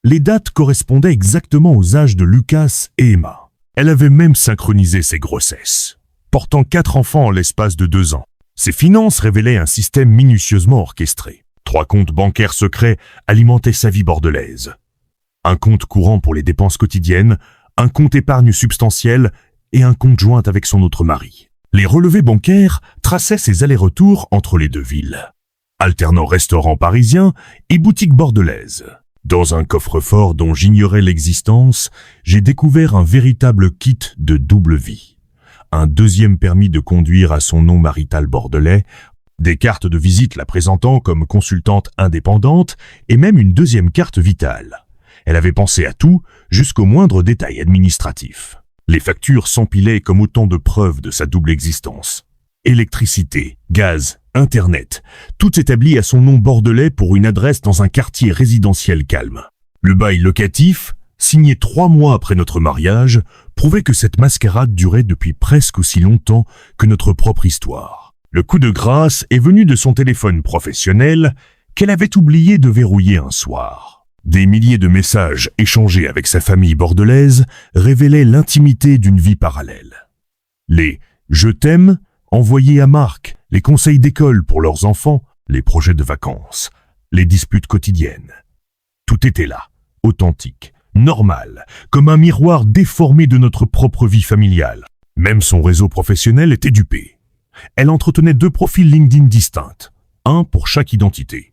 Les dates correspondaient exactement aux âges de Lucas et Emma. Elle avait même synchronisé ses grossesses, portant 4 enfants en l'espace de 2 ans. Ses finances révélaient un système minutieusement orchestré. 3 comptes bancaires secrets alimentaient sa vie bordelaise. Un compte courant pour les dépenses quotidiennes, un compte épargne substantiel et un compte joint avec son autre mari. Les relevés bancaires traçaient ses allers-retours entre les 2 villes, alternant restaurants parisiens et boutiques bordelaises. Dans un coffre-fort dont j'ignorais l'existence, j'ai découvert un véritable kit de double vie. Un 2e permis de conduire à son nom marital bordelais, des cartes de visite la présentant comme consultante indépendante et même une 2e carte vitale. Elle avait pensé à tout, jusqu'au moindre détail administratif. Les factures s'empilaient comme autant de preuves de sa double existence. Électricité, gaz, Internet, tout établi à son nom bordelais pour une adresse dans un quartier résidentiel calme. Le bail locatif, signé 3 mois après notre mariage, prouvait que cette mascarade durait depuis presque aussi longtemps que notre propre histoire. Le coup de grâce est venu de son téléphone professionnel qu'elle avait oublié de verrouiller un soir. Des milliers de messages échangés avec sa famille bordelaise révélaient l'intimité d'une vie parallèle. Les « je t'aime » envoyés à Marc, les conseils d'école pour leurs enfants, les projets de vacances, les disputes quotidiennes. Tout était là, authentique, normal, comme un miroir déformé de notre propre vie familiale. Même son réseau professionnel était dupé. Elle entretenait 2 profils LinkedIn distincts, un pour chaque identité,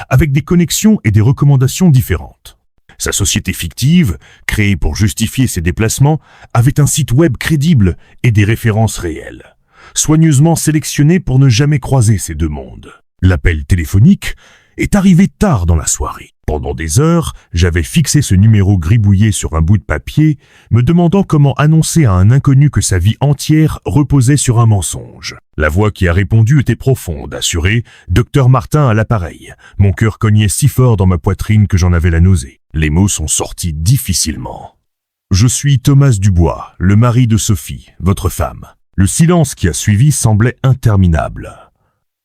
avec des connexions et des recommandations différentes. Sa société fictive, créée pour justifier ses déplacements, avait un site web crédible et des références réelles, soigneusement sélectionnées pour ne jamais croiser ces 2 mondes. L'appel téléphonique est arrivé tard dans la soirée. Pendant des heures, j'avais fixé ce numéro gribouillé sur un bout de papier, me demandant comment annoncer à un inconnu que sa vie entière reposait sur un mensonge. La voix qui a répondu était profonde, assurée, Docteur Martin à l'appareil. Mon cœur cognait si fort dans ma poitrine que j'en avais la nausée. Les mots sont sortis difficilement. Je suis Thomas Dubois, le mari de Sophie, votre femme. Le silence qui a suivi semblait interminable.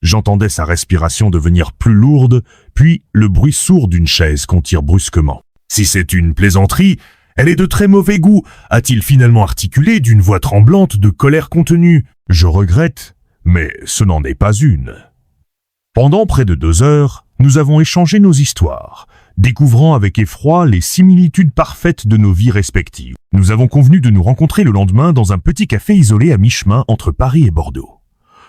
J'entendais sa respiration devenir plus lourde, puis le bruit sourd d'une chaise qu'on tire brusquement. « Si c'est une plaisanterie, elle est de très mauvais goût », a-t-il finalement articulé d'une voix tremblante de colère contenue. « Je regrette, mais ce n'en est pas une. » Pendant près de 2 heures, nous avons échangé nos histoires, découvrant avec effroi les similitudes parfaites de nos vies respectives. Nous avons convenu de nous rencontrer le lendemain dans un petit café isolé à mi-chemin entre Paris et Bordeaux.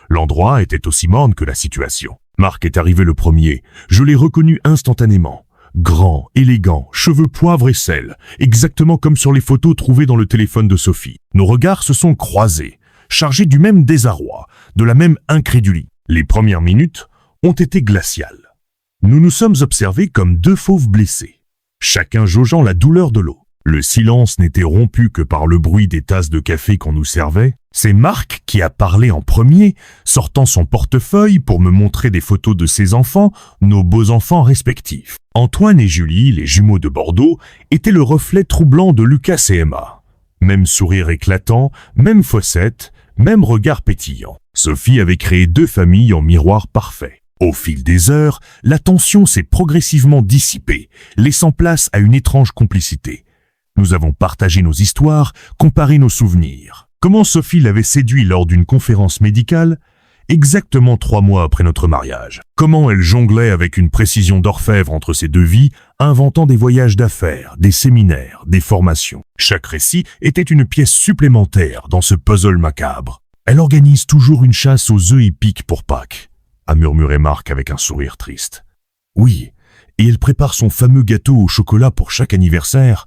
L'endroit était aussi morne que la situation. Marc est arrivé le premier. Je l'ai reconnu instantanément. Grand, élégant, cheveux poivre et sel, exactement comme sur les photos trouvées dans le téléphone de Sophie. Nos regards se sont croisés, chargés du même désarroi, de la même incrédulité. Les premières minutes ont été glaciales. Nous nous sommes observés comme 2 fauves blessés, chacun jaugeant la douleur de l'autre. Le silence n'était rompu que par le bruit des tasses de café qu'on nous servait. C'est Marc qui a parlé en premier, sortant son portefeuille pour me montrer des photos de ses enfants, nos beaux enfants respectifs. Antoine et Julie, les jumeaux de Bordeaux, étaient le reflet troublant de Lucas et Emma. Même sourire éclatant, même fossette, même regard pétillant. Sophie avait créé 2 familles en miroir parfait. Au fil des heures, la tension s'est progressivement dissipée, laissant place à une étrange complicité. Nous avons partagé nos histoires, comparé nos souvenirs. Comment Sophie l'avait séduit lors d'une conférence médicale, exactement 3 mois après notre mariage. Comment elle jonglait avec une précision d'orfèvre entre ces 2 vies, inventant des voyages d'affaires, des séminaires, des formations. Chaque récit était une pièce supplémentaire dans ce puzzle macabre. Elle organise toujours une chasse aux œufs épiques pour Pâques, a murmuré Marc avec un sourire triste. Oui, et elle prépare son fameux gâteau au chocolat pour chaque anniversaire.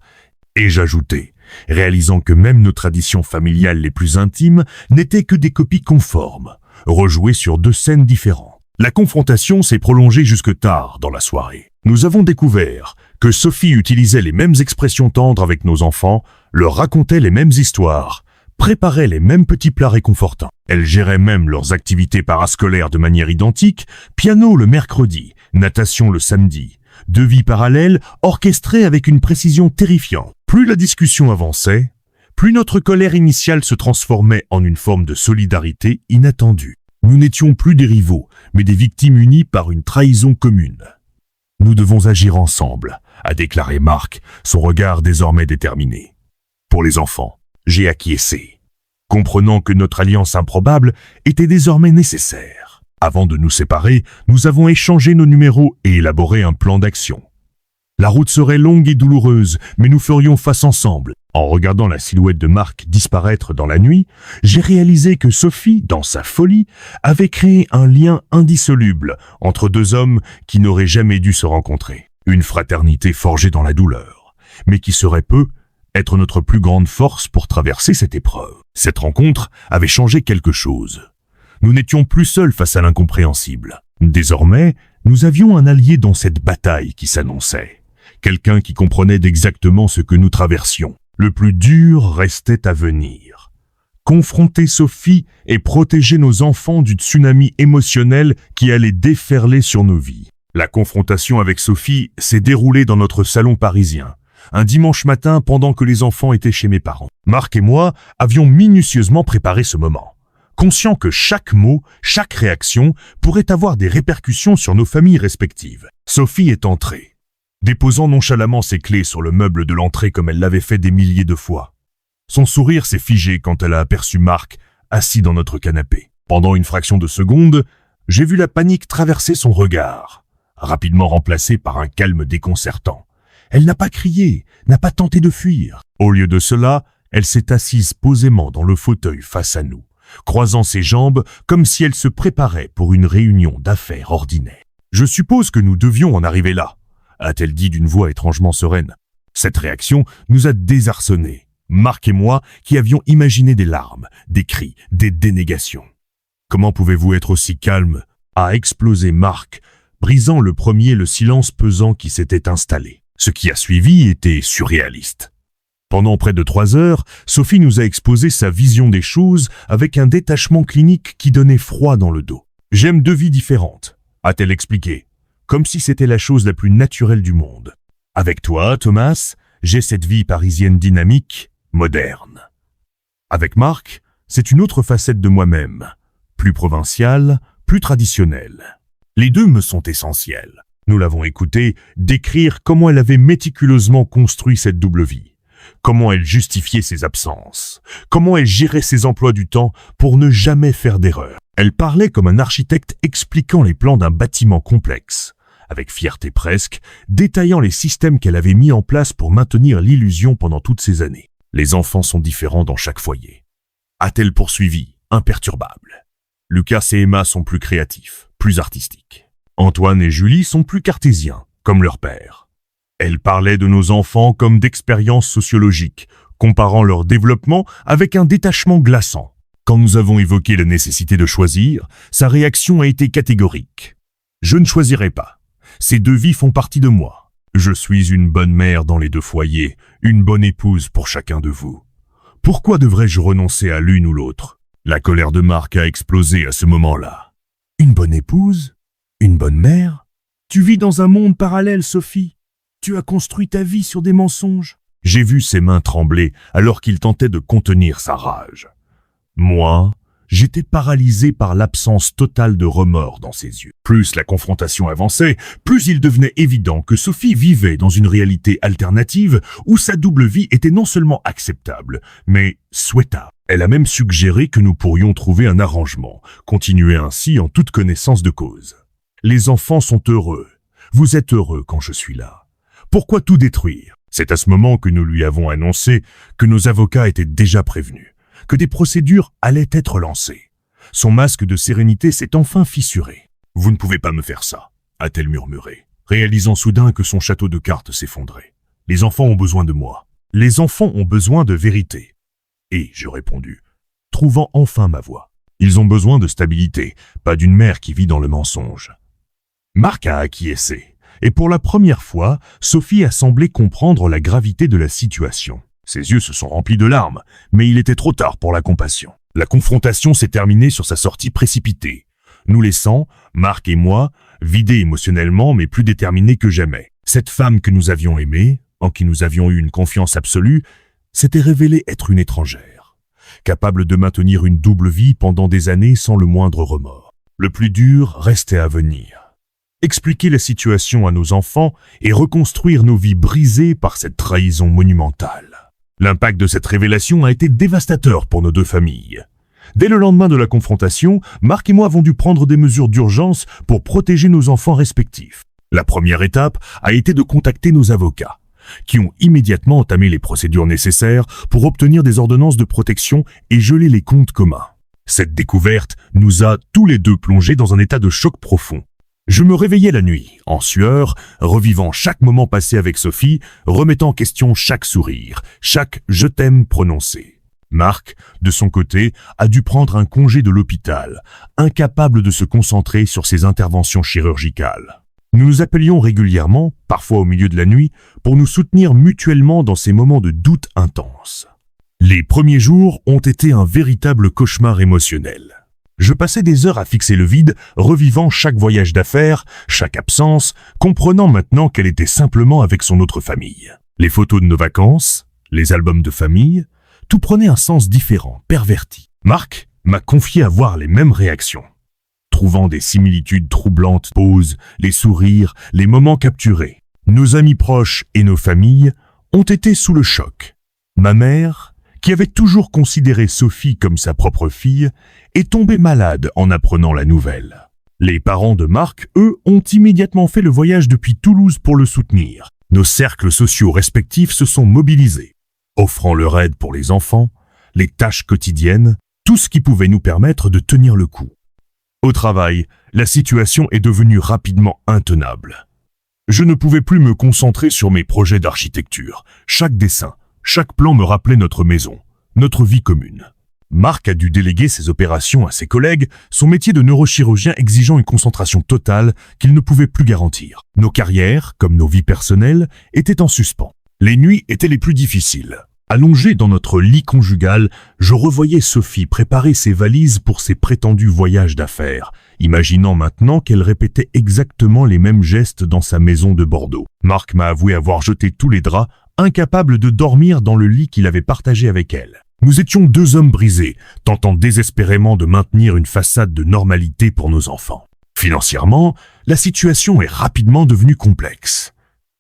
Et j'ajoutais, réalisant que même nos traditions familiales les plus intimes n'étaient que des copies conformes, rejouées sur 2 scènes différentes. La confrontation s'est prolongée jusque tard dans la soirée. Nous avons découvert que Sophie utilisait les mêmes expressions tendres avec nos enfants, leur racontait les mêmes histoires, préparait les mêmes petits plats réconfortants. Elle gérait même leurs activités parascolaires de manière identique, piano le mercredi, natation le samedi. 2 vies parallèles orchestrées avec une précision terrifiante. Plus la discussion avançait, plus notre colère initiale se transformait en une forme de solidarité inattendue. Nous n'étions plus des rivaux, mais des victimes unies par une trahison commune. Nous devons agir ensemble, a déclaré Marc, son regard désormais déterminé. Pour les enfants, j'ai acquiescé, comprenant que notre alliance improbable était désormais nécessaire. Avant de nous séparer, nous avons échangé nos numéros et élaboré un plan d'action. La route serait longue et douloureuse, mais nous ferions face ensemble. En regardant la silhouette de Marc disparaître dans la nuit, j'ai réalisé que Sophie, dans sa folie, avait créé un lien indissoluble entre 2 hommes qui n'auraient jamais dû se rencontrer. Une fraternité forgée dans la douleur, mais qui saurait peu être notre plus grande force pour traverser cette épreuve. Cette rencontre avait changé quelque chose. Nous n'étions plus seuls face à l'incompréhensible. Désormais, nous avions un allié dans cette bataille qui s'annonçait. Quelqu'un qui comprenait exactement ce que nous traversions. Le plus dur restait à venir. Confronter Sophie et protéger nos enfants du tsunami émotionnel qui allait déferler sur nos vies. La confrontation avec Sophie s'est déroulée dans notre salon parisien, un dimanche matin pendant que les enfants étaient chez mes parents. Marc et moi avions minutieusement préparé ce moment, conscients que chaque mot, chaque réaction pourrait avoir des répercussions sur nos familles respectives. Sophie est entrée, déposant nonchalamment ses clés sur le meuble de l'entrée comme elle l'avait fait des milliers de fois. Son sourire s'est figé quand elle a aperçu Marc assis dans notre canapé. Pendant une fraction de seconde, j'ai vu la panique traverser son regard, rapidement remplacée par un calme déconcertant. Elle n'a pas crié, n'a pas tenté de fuir. Au lieu de cela, elle s'est assise posément dans le fauteuil face à nous, croisant ses jambes comme si elle se préparait pour une réunion d'affaires ordinaire. « Je suppose que nous devions en arriver là », a-t-elle dit d'une voix étrangement sereine. Cette réaction nous a désarçonnés, Marc et moi qui avions imaginé des larmes, des cris, des dénégations. « Comment pouvez-vous être aussi calme ?» a explosé Marc, brisant le silence pesant qui s'était installé. Ce qui a suivi était surréaliste. Pendant près de 3 heures, Sophie nous a exposé sa vision des choses avec un détachement clinique qui donnait froid dans le dos. « J'aime 2 vies différentes », a-t-elle expliqué, comme si c'était la chose la plus naturelle du monde. « Avec toi, Thomas, j'ai cette vie parisienne dynamique, moderne. Avec Marc, c'est une autre facette de moi-même, plus provinciale, plus traditionnelle. Les 2 me sont essentiels. » Nous l'avons écoutée décrire comment elle avait méticuleusement construit cette double vie, comment elle justifiait ses absences, comment elle gérait ses emplois du temps pour ne jamais faire d'erreur. Elle parlait comme un architecte expliquant les plans d'un bâtiment complexe, avec fierté presque, détaillant les systèmes qu'elle avait mis en place pour maintenir l'illusion pendant toutes ces années. Les enfants sont différents dans chaque foyer. A-t-elle poursuivi, imperturbable. Lucas et Emma sont plus créatifs, plus artistiques. Antoine et Julie sont plus cartésiens, comme leur père. Elle parlait de nos enfants comme d'expériences sociologiques, comparant leur développement avec un détachement glaçant. Quand nous avons évoqué la nécessité de choisir, sa réaction a été catégorique. « Je ne choisirai pas. Ces 2 vies font partie de moi. Je suis une bonne mère dans les 2 foyers, une bonne épouse pour chacun de vous. Pourquoi devrais-je renoncer à l'une ou l'autre ?» La colère de Marc a explosé à ce moment-là. « Une bonne épouse ? Une bonne mère ? Tu vis dans un monde parallèle, Sophie. Tu as construit ta vie sur des mensonges. » J'ai vu ses mains trembler alors qu'il tentait de contenir sa rage. Moi, j'étais paralysé par l'absence totale de remords dans ses yeux. Plus la confrontation avançait, plus il devenait évident que Sophie vivait dans une réalité alternative où sa double vie était non seulement acceptable, mais souhaitable. Elle a même suggéré que nous pourrions trouver un arrangement, continuer ainsi en toute connaissance de cause. Les enfants sont heureux. Vous êtes heureux quand je suis là. Pourquoi tout détruire? C'est à ce moment que nous lui avons annoncé que nos avocats étaient déjà prévenus, que des procédures allaient être lancées. Son masque de sérénité s'est enfin fissuré. « Vous ne pouvez pas me faire ça », a-t-elle murmuré, réalisant soudain que son château de cartes s'effondrait. « Les enfants ont besoin de moi. Les enfants ont besoin de vérité. » Et, j'ai répondu, trouvant enfin ma voix. Ils ont besoin de stabilité, pas d'une mère qui vit dans le mensonge. Marc a acquiescé, et pour la première fois, Sophie a semblé comprendre la gravité de la situation. Ses yeux se sont remplis de larmes, mais il était trop tard pour la compassion. La confrontation s'est terminée sur sa sortie précipitée, nous laissant, Marc et moi, vidés émotionnellement mais plus déterminés que jamais. Cette femme que nous avions aimée, en qui nous avions eu une confiance absolue, s'était révélée être une étrangère, capable de maintenir une double vie pendant des années sans le moindre remords. Le plus dur restait à venir. Expliquer la situation à nos enfants et reconstruire nos vies brisées par cette trahison monumentale. L'impact de cette révélation a été dévastateur pour nos 2 familles. Dès le lendemain de la confrontation, Marc et moi avons dû prendre des mesures d'urgence pour protéger nos enfants respectifs. La première étape a été de contacter nos avocats, qui ont immédiatement entamé les procédures nécessaires pour obtenir des ordonnances de protection et geler les comptes communs. Cette découverte nous a tous les 2 plongés dans un état de choc profond. Je me réveillais la nuit, en sueur, revivant chaque moment passé avec Sophie, remettant en question chaque sourire, chaque « je t'aime » prononcé. Marc, de son côté, a dû prendre un congé de l'hôpital, incapable de se concentrer sur ses interventions chirurgicales. Nous nous appelions régulièrement, parfois au milieu de la nuit, pour nous soutenir mutuellement dans ces moments de doute intense. Les premiers jours ont été un véritable cauchemar émotionnel. Je passais des heures à fixer le vide, revivant chaque voyage d'affaires, chaque absence, comprenant maintenant qu'elle était simplement avec son autre famille. Les photos de nos vacances, les albums de famille, tout prenait un sens différent, perverti. Marc m'a confié avoir les mêmes réactions. Trouvant des similitudes troublantes, poses, les sourires, les moments capturés. Nos amis proches et nos familles ont été sous le choc. Ma mère, qui avait toujours considéré Sophie comme sa propre fille, est tombée malade en apprenant la nouvelle. Les parents de Marc, eux, ont immédiatement fait le voyage depuis Toulouse pour le soutenir. Nos cercles sociaux respectifs se sont mobilisés, offrant leur aide pour les enfants, les tâches quotidiennes, tout ce qui pouvait nous permettre de tenir le coup. Au travail, la situation est devenue rapidement intenable. Je ne pouvais plus me concentrer sur mes projets d'architecture. Chaque dessin, chaque plan me rappelait notre maison, notre vie commune. Marc a dû déléguer ses opérations à ses collègues, son métier de neurochirurgien exigeant une concentration totale qu'il ne pouvait plus garantir. Nos carrières, comme nos vies personnelles, étaient en suspens. Les nuits étaient les plus difficiles. Allongé dans notre lit conjugal, je revoyais Sophie préparer ses valises pour ses prétendus voyages d'affaires, imaginant maintenant qu'elle répétait exactement les mêmes gestes dans sa maison de Bordeaux. Marc m'a avoué avoir jeté tous les draps, incapable de dormir dans le lit qu'il avait partagé avec elle. Nous étions deux hommes brisés, tentant désespérément de maintenir une façade de normalité pour nos enfants. Financièrement, la situation est rapidement devenue complexe.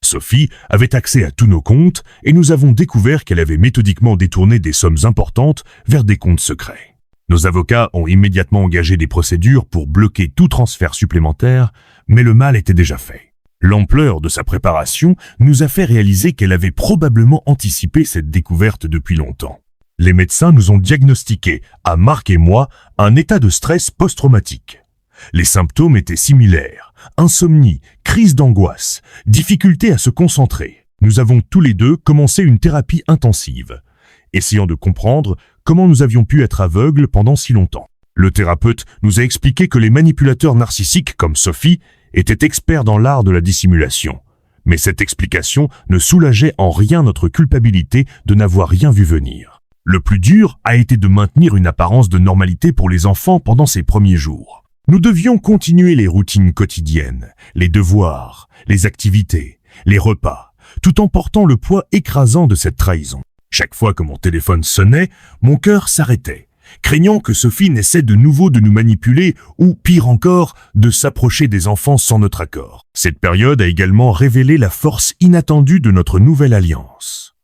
Sophie avait accès à tous nos comptes et nous avons découvert qu'elle avait méthodiquement détourné des sommes importantes vers des comptes secrets. Nos avocats ont immédiatement engagé des procédures pour bloquer tout transfert supplémentaire, mais le mal était déjà fait. L'ampleur de sa préparation nous a fait réaliser qu'elle avait probablement anticipé cette découverte depuis longtemps. Les médecins nous ont diagnostiqué, à Marc et moi, un état de stress post-traumatique. Les symptômes étaient similaires: insomnie, crise d'angoisse, difficulté à se concentrer. Nous avons tous les deux commencé une thérapie intensive, essayant de comprendre comment nous avions pu être aveugles pendant si longtemps. Le thérapeute nous a expliqué que les manipulateurs narcissiques comme Sophie étaient experts dans l'art de la dissimulation. Mais cette explication ne soulageait en rien notre culpabilité de n'avoir rien vu venir. Le plus dur a été de maintenir une apparence de normalité pour les enfants pendant ces premiers jours. Nous devions continuer les routines quotidiennes, les devoirs, les activités, les repas, tout en portant le poids écrasant de cette trahison. Chaque fois que mon téléphone sonnait, mon cœur s'arrêtait, craignant que Sophie n'essaie de nouveau de nous manipuler ou, pire encore, de s'approcher des enfants sans notre accord. Cette période a également révélé la force inattendue de notre nouvelle alliance.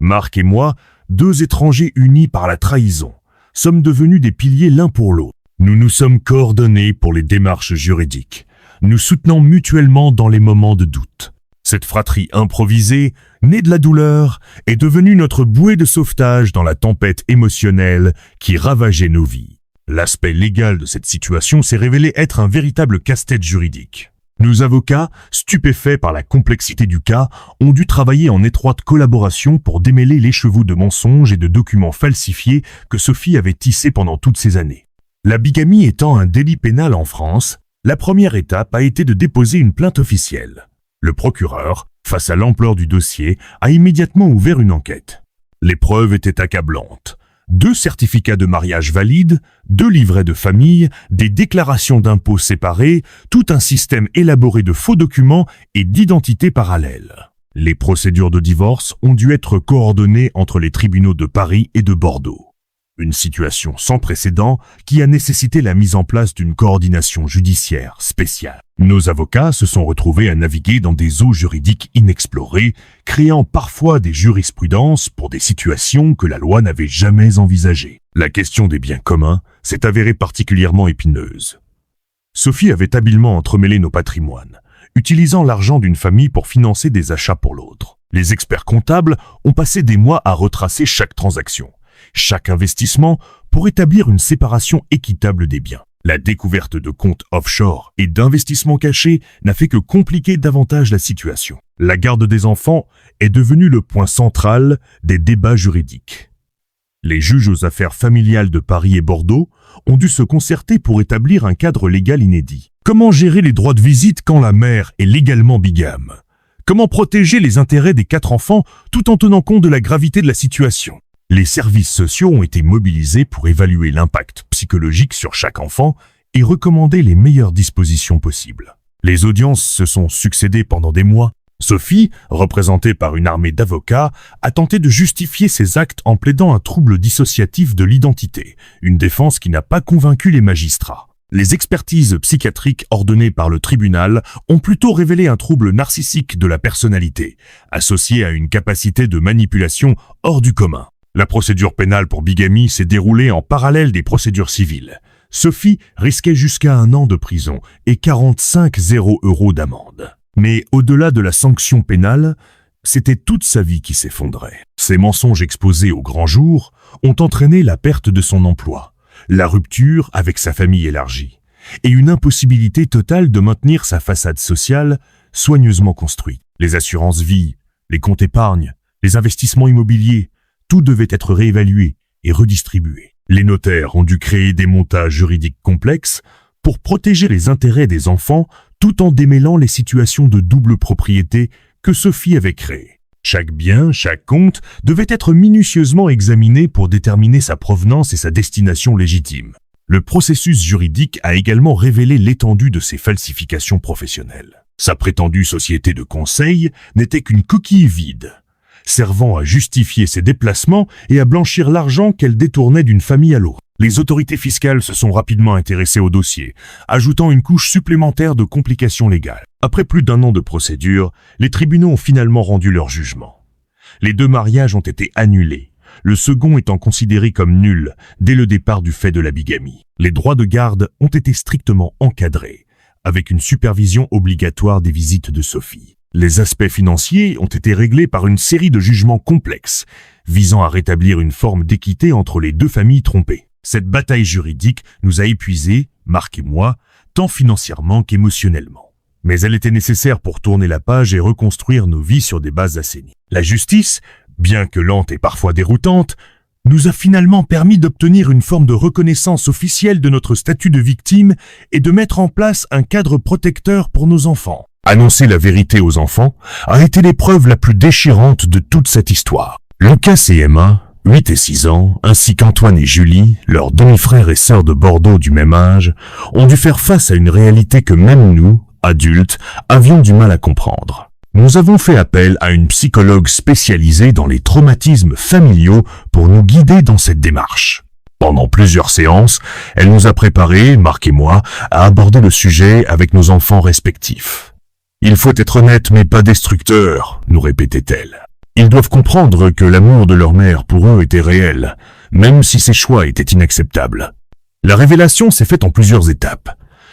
Marc et moi, deux étrangers unis par la trahison, sommes devenus des piliers l'un pour l'autre. Nous nous sommes coordonnés pour les démarches juridiques, nous soutenant mutuellement dans les moments de doute. Cette fratrie improvisée, née de la douleur, est devenue notre bouée de sauvetage dans la tempête émotionnelle qui ravageait nos vies. L'aspect légal de cette situation s'est révélé être un véritable casse-tête juridique. Nos avocats, stupéfaits par la complexité du cas, ont dû travailler en étroite collaboration pour démêler l'écheveau de mensonges et de documents falsifiés que Sophie avait tissés pendant toutes ces années. La bigamie étant un délit pénal en France, la première étape a été de déposer une plainte officielle. Le procureur, face à l'ampleur du dossier, a immédiatement ouvert une enquête. Les preuves étaient accablantes. 2 certificats de mariage valides, 2 livrets de famille, des déclarations d'impôts séparées, tout un système élaboré de faux documents et d'identités parallèles. Les procédures de divorce ont dû être coordonnées entre les tribunaux de Paris et de Bordeaux. Une situation sans précédent qui a nécessité la mise en place d'une coordination judiciaire spéciale. Nos avocats se sont retrouvés à naviguer dans des eaux juridiques inexplorées, créant parfois des jurisprudences pour des situations que la loi n'avait jamais envisagées. La question des biens communs s'est avérée particulièrement épineuse. Sophie avait habilement entremêlé nos patrimoines, utilisant l'argent d'une famille pour financer des achats pour l'autre. Les experts comptables ont passé des mois à retracer chaque transaction, chaque investissement, pour établir une séparation équitable des biens. La découverte de comptes offshore et d'investissements cachés n'a fait que compliquer davantage la situation. La garde des enfants est devenue le point central des débats juridiques. Les juges aux affaires familiales de Paris et Bordeaux ont dû se concerter pour établir un cadre légal inédit. Comment gérer les droits de visite quand la mère est légalement bigame? Comment protéger les intérêts des 4 enfants tout en tenant compte de la gravité de la situation? Les services sociaux ont été mobilisés pour évaluer l'impact psychologique sur chaque enfant et recommander les meilleures dispositions possibles. Les audiences se sont succédé pendant des mois. Sophie, représentée par une armée d'avocats, a tenté de justifier ses actes en plaidant un trouble dissociatif de l'identité, une défense qui n'a pas convaincu les magistrats. Les expertises psychiatriques ordonnées par le tribunal ont plutôt révélé un trouble narcissique de la personnalité, associé à une capacité de manipulation hors du commun. La procédure pénale pour bigamie s'est déroulée en parallèle des procédures civiles. Sophie risquait jusqu'à 1 an de prison et 45 € d'amende. Mais au-delà de la sanction pénale, c'était toute sa vie qui s'effondrait. Ces mensonges exposés au grand jour ont entraîné la perte de son emploi, la rupture avec sa famille élargie, et une impossibilité totale de maintenir sa façade sociale soigneusement construite. Les assurances vie, les comptes épargne, les investissements immobiliers, tout devait être réévalué et redistribué. Les notaires ont dû créer des montages juridiques complexes pour protéger les intérêts des enfants tout en démêlant les situations de double propriété que Sophie avait créées. Chaque bien, chaque compte devait être minutieusement examiné pour déterminer sa provenance et sa destination légitime. Le processus juridique a également révélé l'étendue de ses falsifications professionnelles. Sa prétendue société de conseil n'était qu'une coquille vide, servant à justifier ses déplacements et à blanchir l'argent qu'elle détournait d'une famille à l'autre. Les autorités fiscales se sont rapidement intéressées au dossier, ajoutant une couche supplémentaire de complications légales. Après plus d'1 an de procédure, les tribunaux ont finalement rendu leur jugement. Les 2 mariages ont été annulés, le second étant considéré comme nul dès le départ du fait de la bigamie. Les droits de garde ont été strictement encadrés, avec une supervision obligatoire des visites de Sophie. Les aspects financiers ont été réglés par une série de jugements complexes, visant à rétablir une forme d'équité entre les 2 familles trompées. Cette bataille juridique nous a épuisés, Marc et moi, tant financièrement qu'émotionnellement. Mais elle était nécessaire pour tourner la page et reconstruire nos vies sur des bases assainies. La justice, bien que lente et parfois déroutante, nous a finalement permis d'obtenir une forme de reconnaissance officielle de notre statut de victime et de mettre en place un cadre protecteur pour nos enfants. Annoncer la vérité aux enfants a été l'épreuve la plus déchirante de toute cette histoire. Lucas et Emma, 8 et 6 ans, ainsi qu'Antoine et Julie, leurs demi-frères et sœurs de Bordeaux du même âge, ont dû faire face à une réalité que même nous, adultes, avions du mal à comprendre. Nous avons fait appel à une psychologue spécialisée dans les traumatismes familiaux pour nous guider dans cette démarche. Pendant plusieurs séances, elle nous a préparés, Marc et moi, à aborder le sujet avec nos enfants respectifs. « Il faut être honnête mais pas destructeur », nous répétait-elle. Ils doivent comprendre que l'amour de leur mère pour eux était réel, même si ses choix étaient inacceptables. La révélation s'est faite en plusieurs étapes.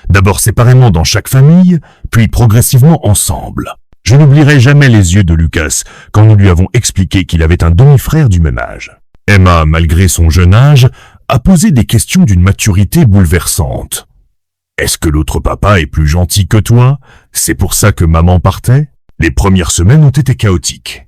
D'abord séparément dans chaque famille, puis progressivement ensemble. Je n'oublierai jamais les yeux de Lucas quand nous lui avons expliqué qu'il avait un demi-frère du même âge. Emma, malgré son jeune âge, a posé des questions d'une maturité bouleversante. « Est-ce que l'autre papa est plus gentil que toi? C'est pour ça que maman partait ?» Les premières semaines ont été chaotiques.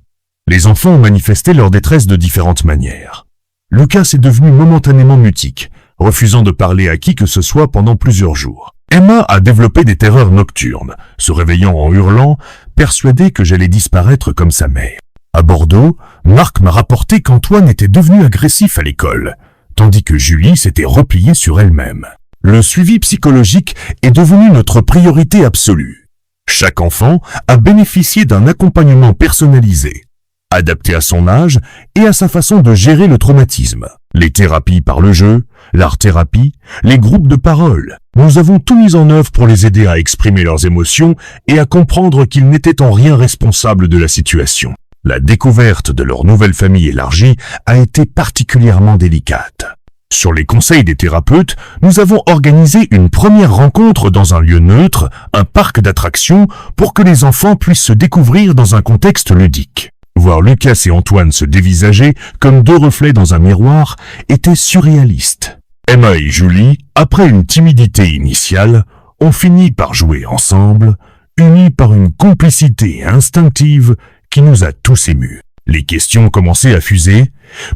Les enfants ont manifesté leur détresse de différentes manières. Lucas est devenu momentanément mutique, refusant de parler à qui que ce soit pendant plusieurs jours. Emma a développé des terreurs nocturnes, se réveillant en hurlant, persuadée que j'allais disparaître comme sa mère. À Bordeaux, Marc m'a rapporté qu'Antoine était devenu agressif à l'école, tandis que Julie s'était repliée sur elle-même. Le suivi psychologique est devenu notre priorité absolue. Chaque enfant a bénéficié d'un accompagnement personnalisé, adapté à son âge et à sa façon de gérer le traumatisme. Les thérapies par le jeu, l'art-thérapie, les groupes de parole. Nous avons tout mis en œuvre pour les aider à exprimer leurs émotions et à comprendre qu'ils n'étaient en rien responsables de la situation. La découverte de leur nouvelle famille élargie a été particulièrement délicate. Sur les conseils des thérapeutes, nous avons organisé une première rencontre dans un lieu neutre, un parc d'attractions, pour que les enfants puissent se découvrir dans un contexte ludique. Voir Lucas et Antoine se dévisager comme 2 reflets dans un miroir était surréaliste. Emma et Julie, après une timidité initiale, ont fini par jouer ensemble, unis par une complicité instinctive qui nous a tous émus. Les questions commençaient à fuser.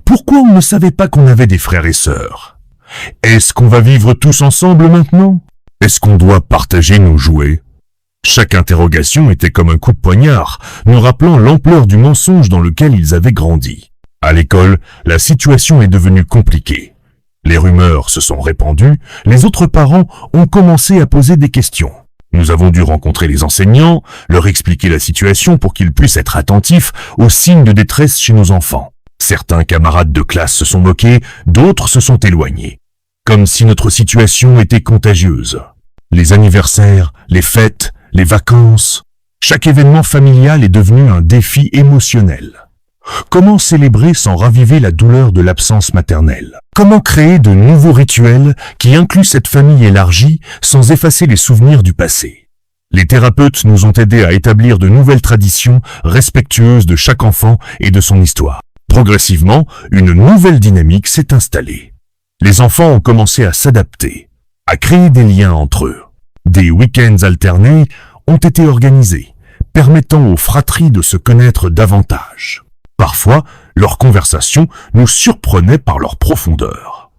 Pourquoi on ne savait pas qu'on avait des frères et sœurs? Est-ce qu'on va vivre tous ensemble maintenant? Est-ce qu'on doit partager nos jouets? Chaque interrogation était comme un coup de poignard, nous rappelant l'ampleur du mensonge dans lequel ils avaient grandi. À l'école, la situation est devenue compliquée. Les rumeurs se sont répandues, les autres parents ont commencé à poser des questions. Nous avons dû rencontrer les enseignants, leur expliquer la situation pour qu'ils puissent être attentifs aux signes de détresse chez nos enfants. Certains camarades de classe se sont moqués, d'autres se sont éloignés. Comme si notre situation était contagieuse. Les anniversaires, les fêtes, les vacances, chaque événement familial est devenu un défi émotionnel. Comment célébrer sans raviver la douleur de l'absence maternelle? Comment créer de nouveaux rituels qui incluent cette famille élargie sans effacer les souvenirs du passé? Les thérapeutes nous ont aidés à établir de nouvelles traditions respectueuses de chaque enfant et de son histoire. Progressivement, une nouvelle dynamique s'est installée. Les enfants ont commencé à s'adapter, à créer des liens entre eux. Des week-ends alternés ont été organisés, permettant aux fratries de se connaître davantage. Parfois, leurs conversations nous surprenaient par leur profondeur.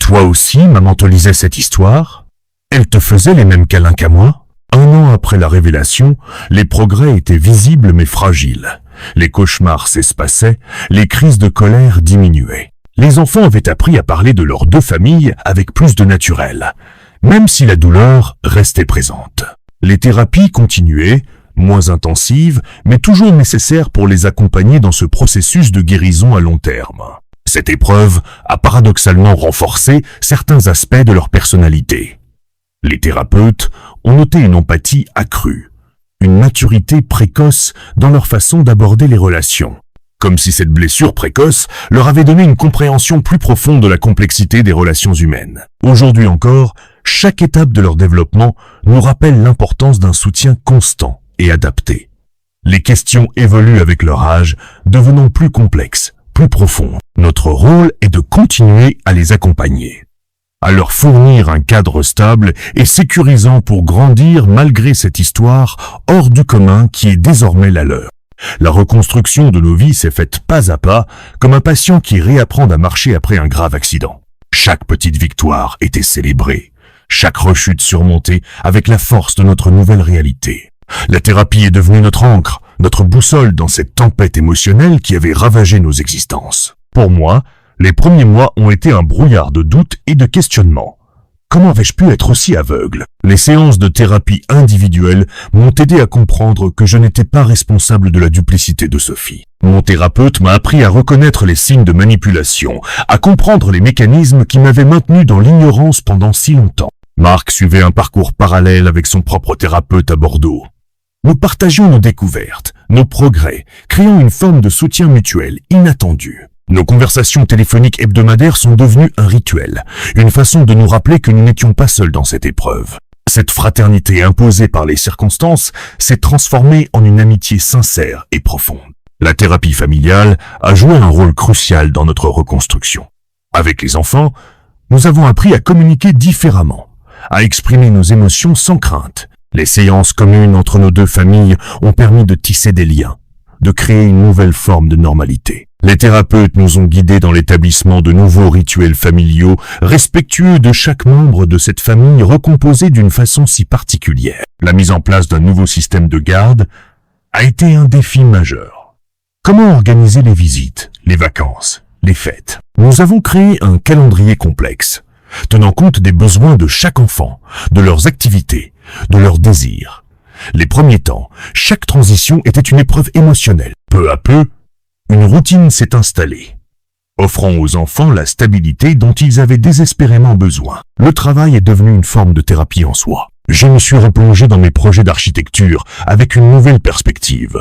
Toi aussi, maman te lisait cette histoire? Elle te faisait les mêmes câlins qu'à moi? Un an après la révélation, les progrès étaient visibles mais fragiles. Les cauchemars s'espaçaient, les crises de colère diminuaient. Les enfants avaient appris à parler de leurs deux familles avec plus de naturel, même si la douleur restait présente. Les thérapies continuaient, moins intensives, mais toujours nécessaires pour les accompagner dans ce processus de guérison à long terme. Cette épreuve a paradoxalement renforcé certains aspects de leur personnalité. Les thérapeutes ont noté une empathie accrue, une maturité précoce dans leur façon d'aborder les relations, comme si cette blessure précoce leur avait donné une compréhension plus profonde de la complexité des relations humaines. Aujourd'hui encore, chaque étape de leur développement nous rappelle l'importance d'un soutien constant et adapté. Les questions évoluent avec leur âge, devenant plus complexes, plus profondes. Notre rôle est de continuer à les accompagner, à leur fournir un cadre stable et sécurisant pour grandir malgré cette histoire hors du commun qui est désormais la leur. La reconstruction de nos vies s'est faite pas à pas, comme un patient qui réapprend à marcher après un grave accident. Chaque petite victoire était célébrée, chaque rechute surmontée avec la force de notre nouvelle réalité. La thérapie est devenue notre ancre, notre boussole dans cette tempête émotionnelle qui avait ravagé nos existences. Pour moi, les premiers mois ont été un brouillard de doutes et de questionnements. Comment avais-je pu être aussi aveugle? Les séances de thérapie individuelle m'ont aidé à comprendre que je n'étais pas responsable de la duplicité de Sophie. Mon thérapeute m'a appris à reconnaître les signes de manipulation, à comprendre les mécanismes qui m'avaient maintenu dans l'ignorance pendant si longtemps. Marc suivait un parcours parallèle avec son propre thérapeute à Bordeaux. Nous partagions nos découvertes, nos progrès, créant une forme de soutien mutuel inattendu. Nos conversations téléphoniques hebdomadaires sont devenues un rituel, une façon de nous rappeler que nous n'étions pas seuls dans cette épreuve. Cette fraternité imposée par les circonstances s'est transformée en une amitié sincère et profonde. La thérapie familiale a joué un rôle crucial dans notre reconstruction. Avec les enfants, nous avons appris à communiquer différemment, à exprimer nos émotions sans crainte. Les séances communes entre nos deux familles ont permis de tisser des liens, de créer une nouvelle forme de normalité. Les thérapeutes nous ont guidés dans l'établissement de nouveaux rituels familiaux, respectueux de chaque membre de cette famille recomposée d'une façon si particulière. La mise en place d'un nouveau système de garde a été un défi majeur. Comment organiser les visites, les vacances, les fêtes? Nous avons créé un calendrier complexe, tenant compte des besoins de chaque enfant, de leurs activités, de leurs désirs. Les premiers temps, chaque transition était une épreuve émotionnelle. Peu à peu, une routine s'est installée, offrant aux enfants la stabilité dont ils avaient désespérément besoin. Le travail est devenu une forme de thérapie en soi. Je me suis replongé dans mes projets d'architecture avec une nouvelle perspective,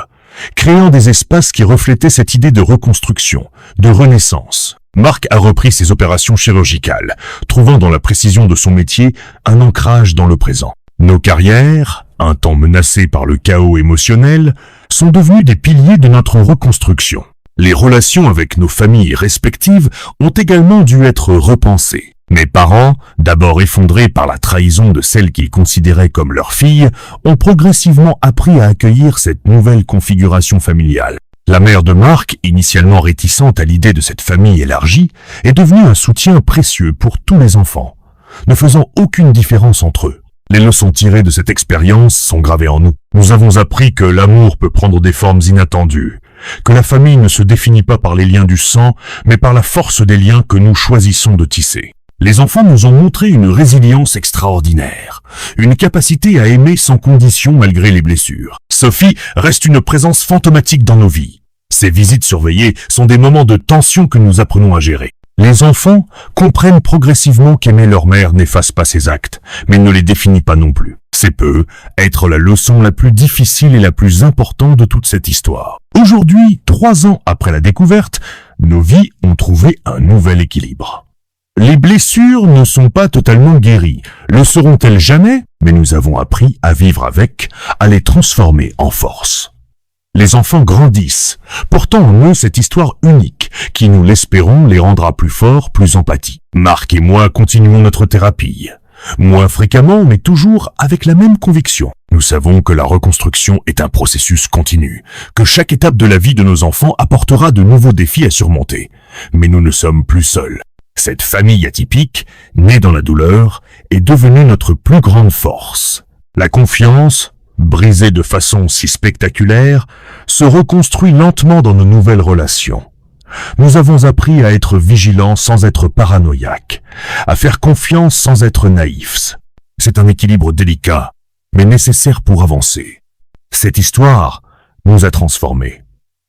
créant des espaces qui reflétaient cette idée de reconstruction, de renaissance. Marc a repris ses opérations chirurgicales, trouvant dans la précision de son métier un ancrage dans le présent. Nos carrières, un temps menacées par le chaos émotionnel, sont devenues des piliers de notre reconstruction. Les relations avec nos familles respectives ont également dû être repensées. Mes parents, d'abord effondrés par la trahison de celle qu'ils considéraient comme leur fille, ont progressivement appris à accueillir cette nouvelle configuration familiale. La mère de Marc, initialement réticente à l'idée de cette famille élargie, est devenue un soutien précieux pour tous les enfants, ne faisant aucune différence entre eux. Les leçons tirées de cette expérience sont gravées en nous. Nous avons appris que l'amour peut prendre des formes inattendues, que la famille ne se définit pas par les liens du sang, mais par la force des liens que nous choisissons de tisser. Les enfants nous ont montré une résilience extraordinaire, une capacité à aimer sans condition malgré les blessures. Sophie reste une présence fantomatique dans nos vies. Ces visites surveillées sont des moments de tension que nous apprenons à gérer. Les enfants comprennent progressivement qu'aimer leur mère n'efface pas ses actes, mais ne les définit pas non plus. C'est peu être la leçon la plus difficile et la plus importante de toute cette histoire. Aujourd'hui, 3 ans après la découverte, nos vies ont trouvé un nouvel équilibre. Les blessures ne sont pas totalement guéries. Le seront-elles jamais? Mais nous avons appris à vivre avec, à les transformer en force. Les enfants grandissent, portant en eux cette histoire unique qui, nous l'espérons, les rendra plus forts, plus empathiques. Marc et moi continuons notre thérapie. Moins fréquemment, mais toujours avec la même conviction. Nous savons que la reconstruction est un processus continu, que chaque étape de la vie de nos enfants apportera de nouveaux défis à surmonter. Mais nous ne sommes plus seuls. Cette famille atypique, née dans la douleur, est devenue notre plus grande force. La confiance, brisée de façon si spectaculaire, se reconstruit lentement dans nos nouvelles relations. Nous avons appris à être vigilants sans être paranoïaques, à faire confiance sans être naïfs. C'est un équilibre délicat, mais nécessaire pour avancer. Cette histoire nous a transformés,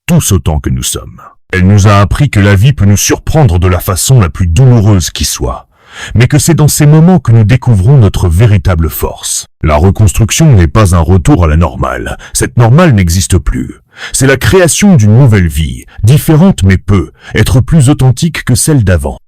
tous autant que nous sommes. Elle nous a appris que la vie peut nous surprendre de la façon la plus douloureuse qui soit, mais que c'est dans ces moments que nous découvrons notre véritable force. La reconstruction n'est pas un retour à la normale. Cette normale n'existe plus. C'est la création d'une nouvelle vie, différente mais peu, être plus authentique que celle d'avant.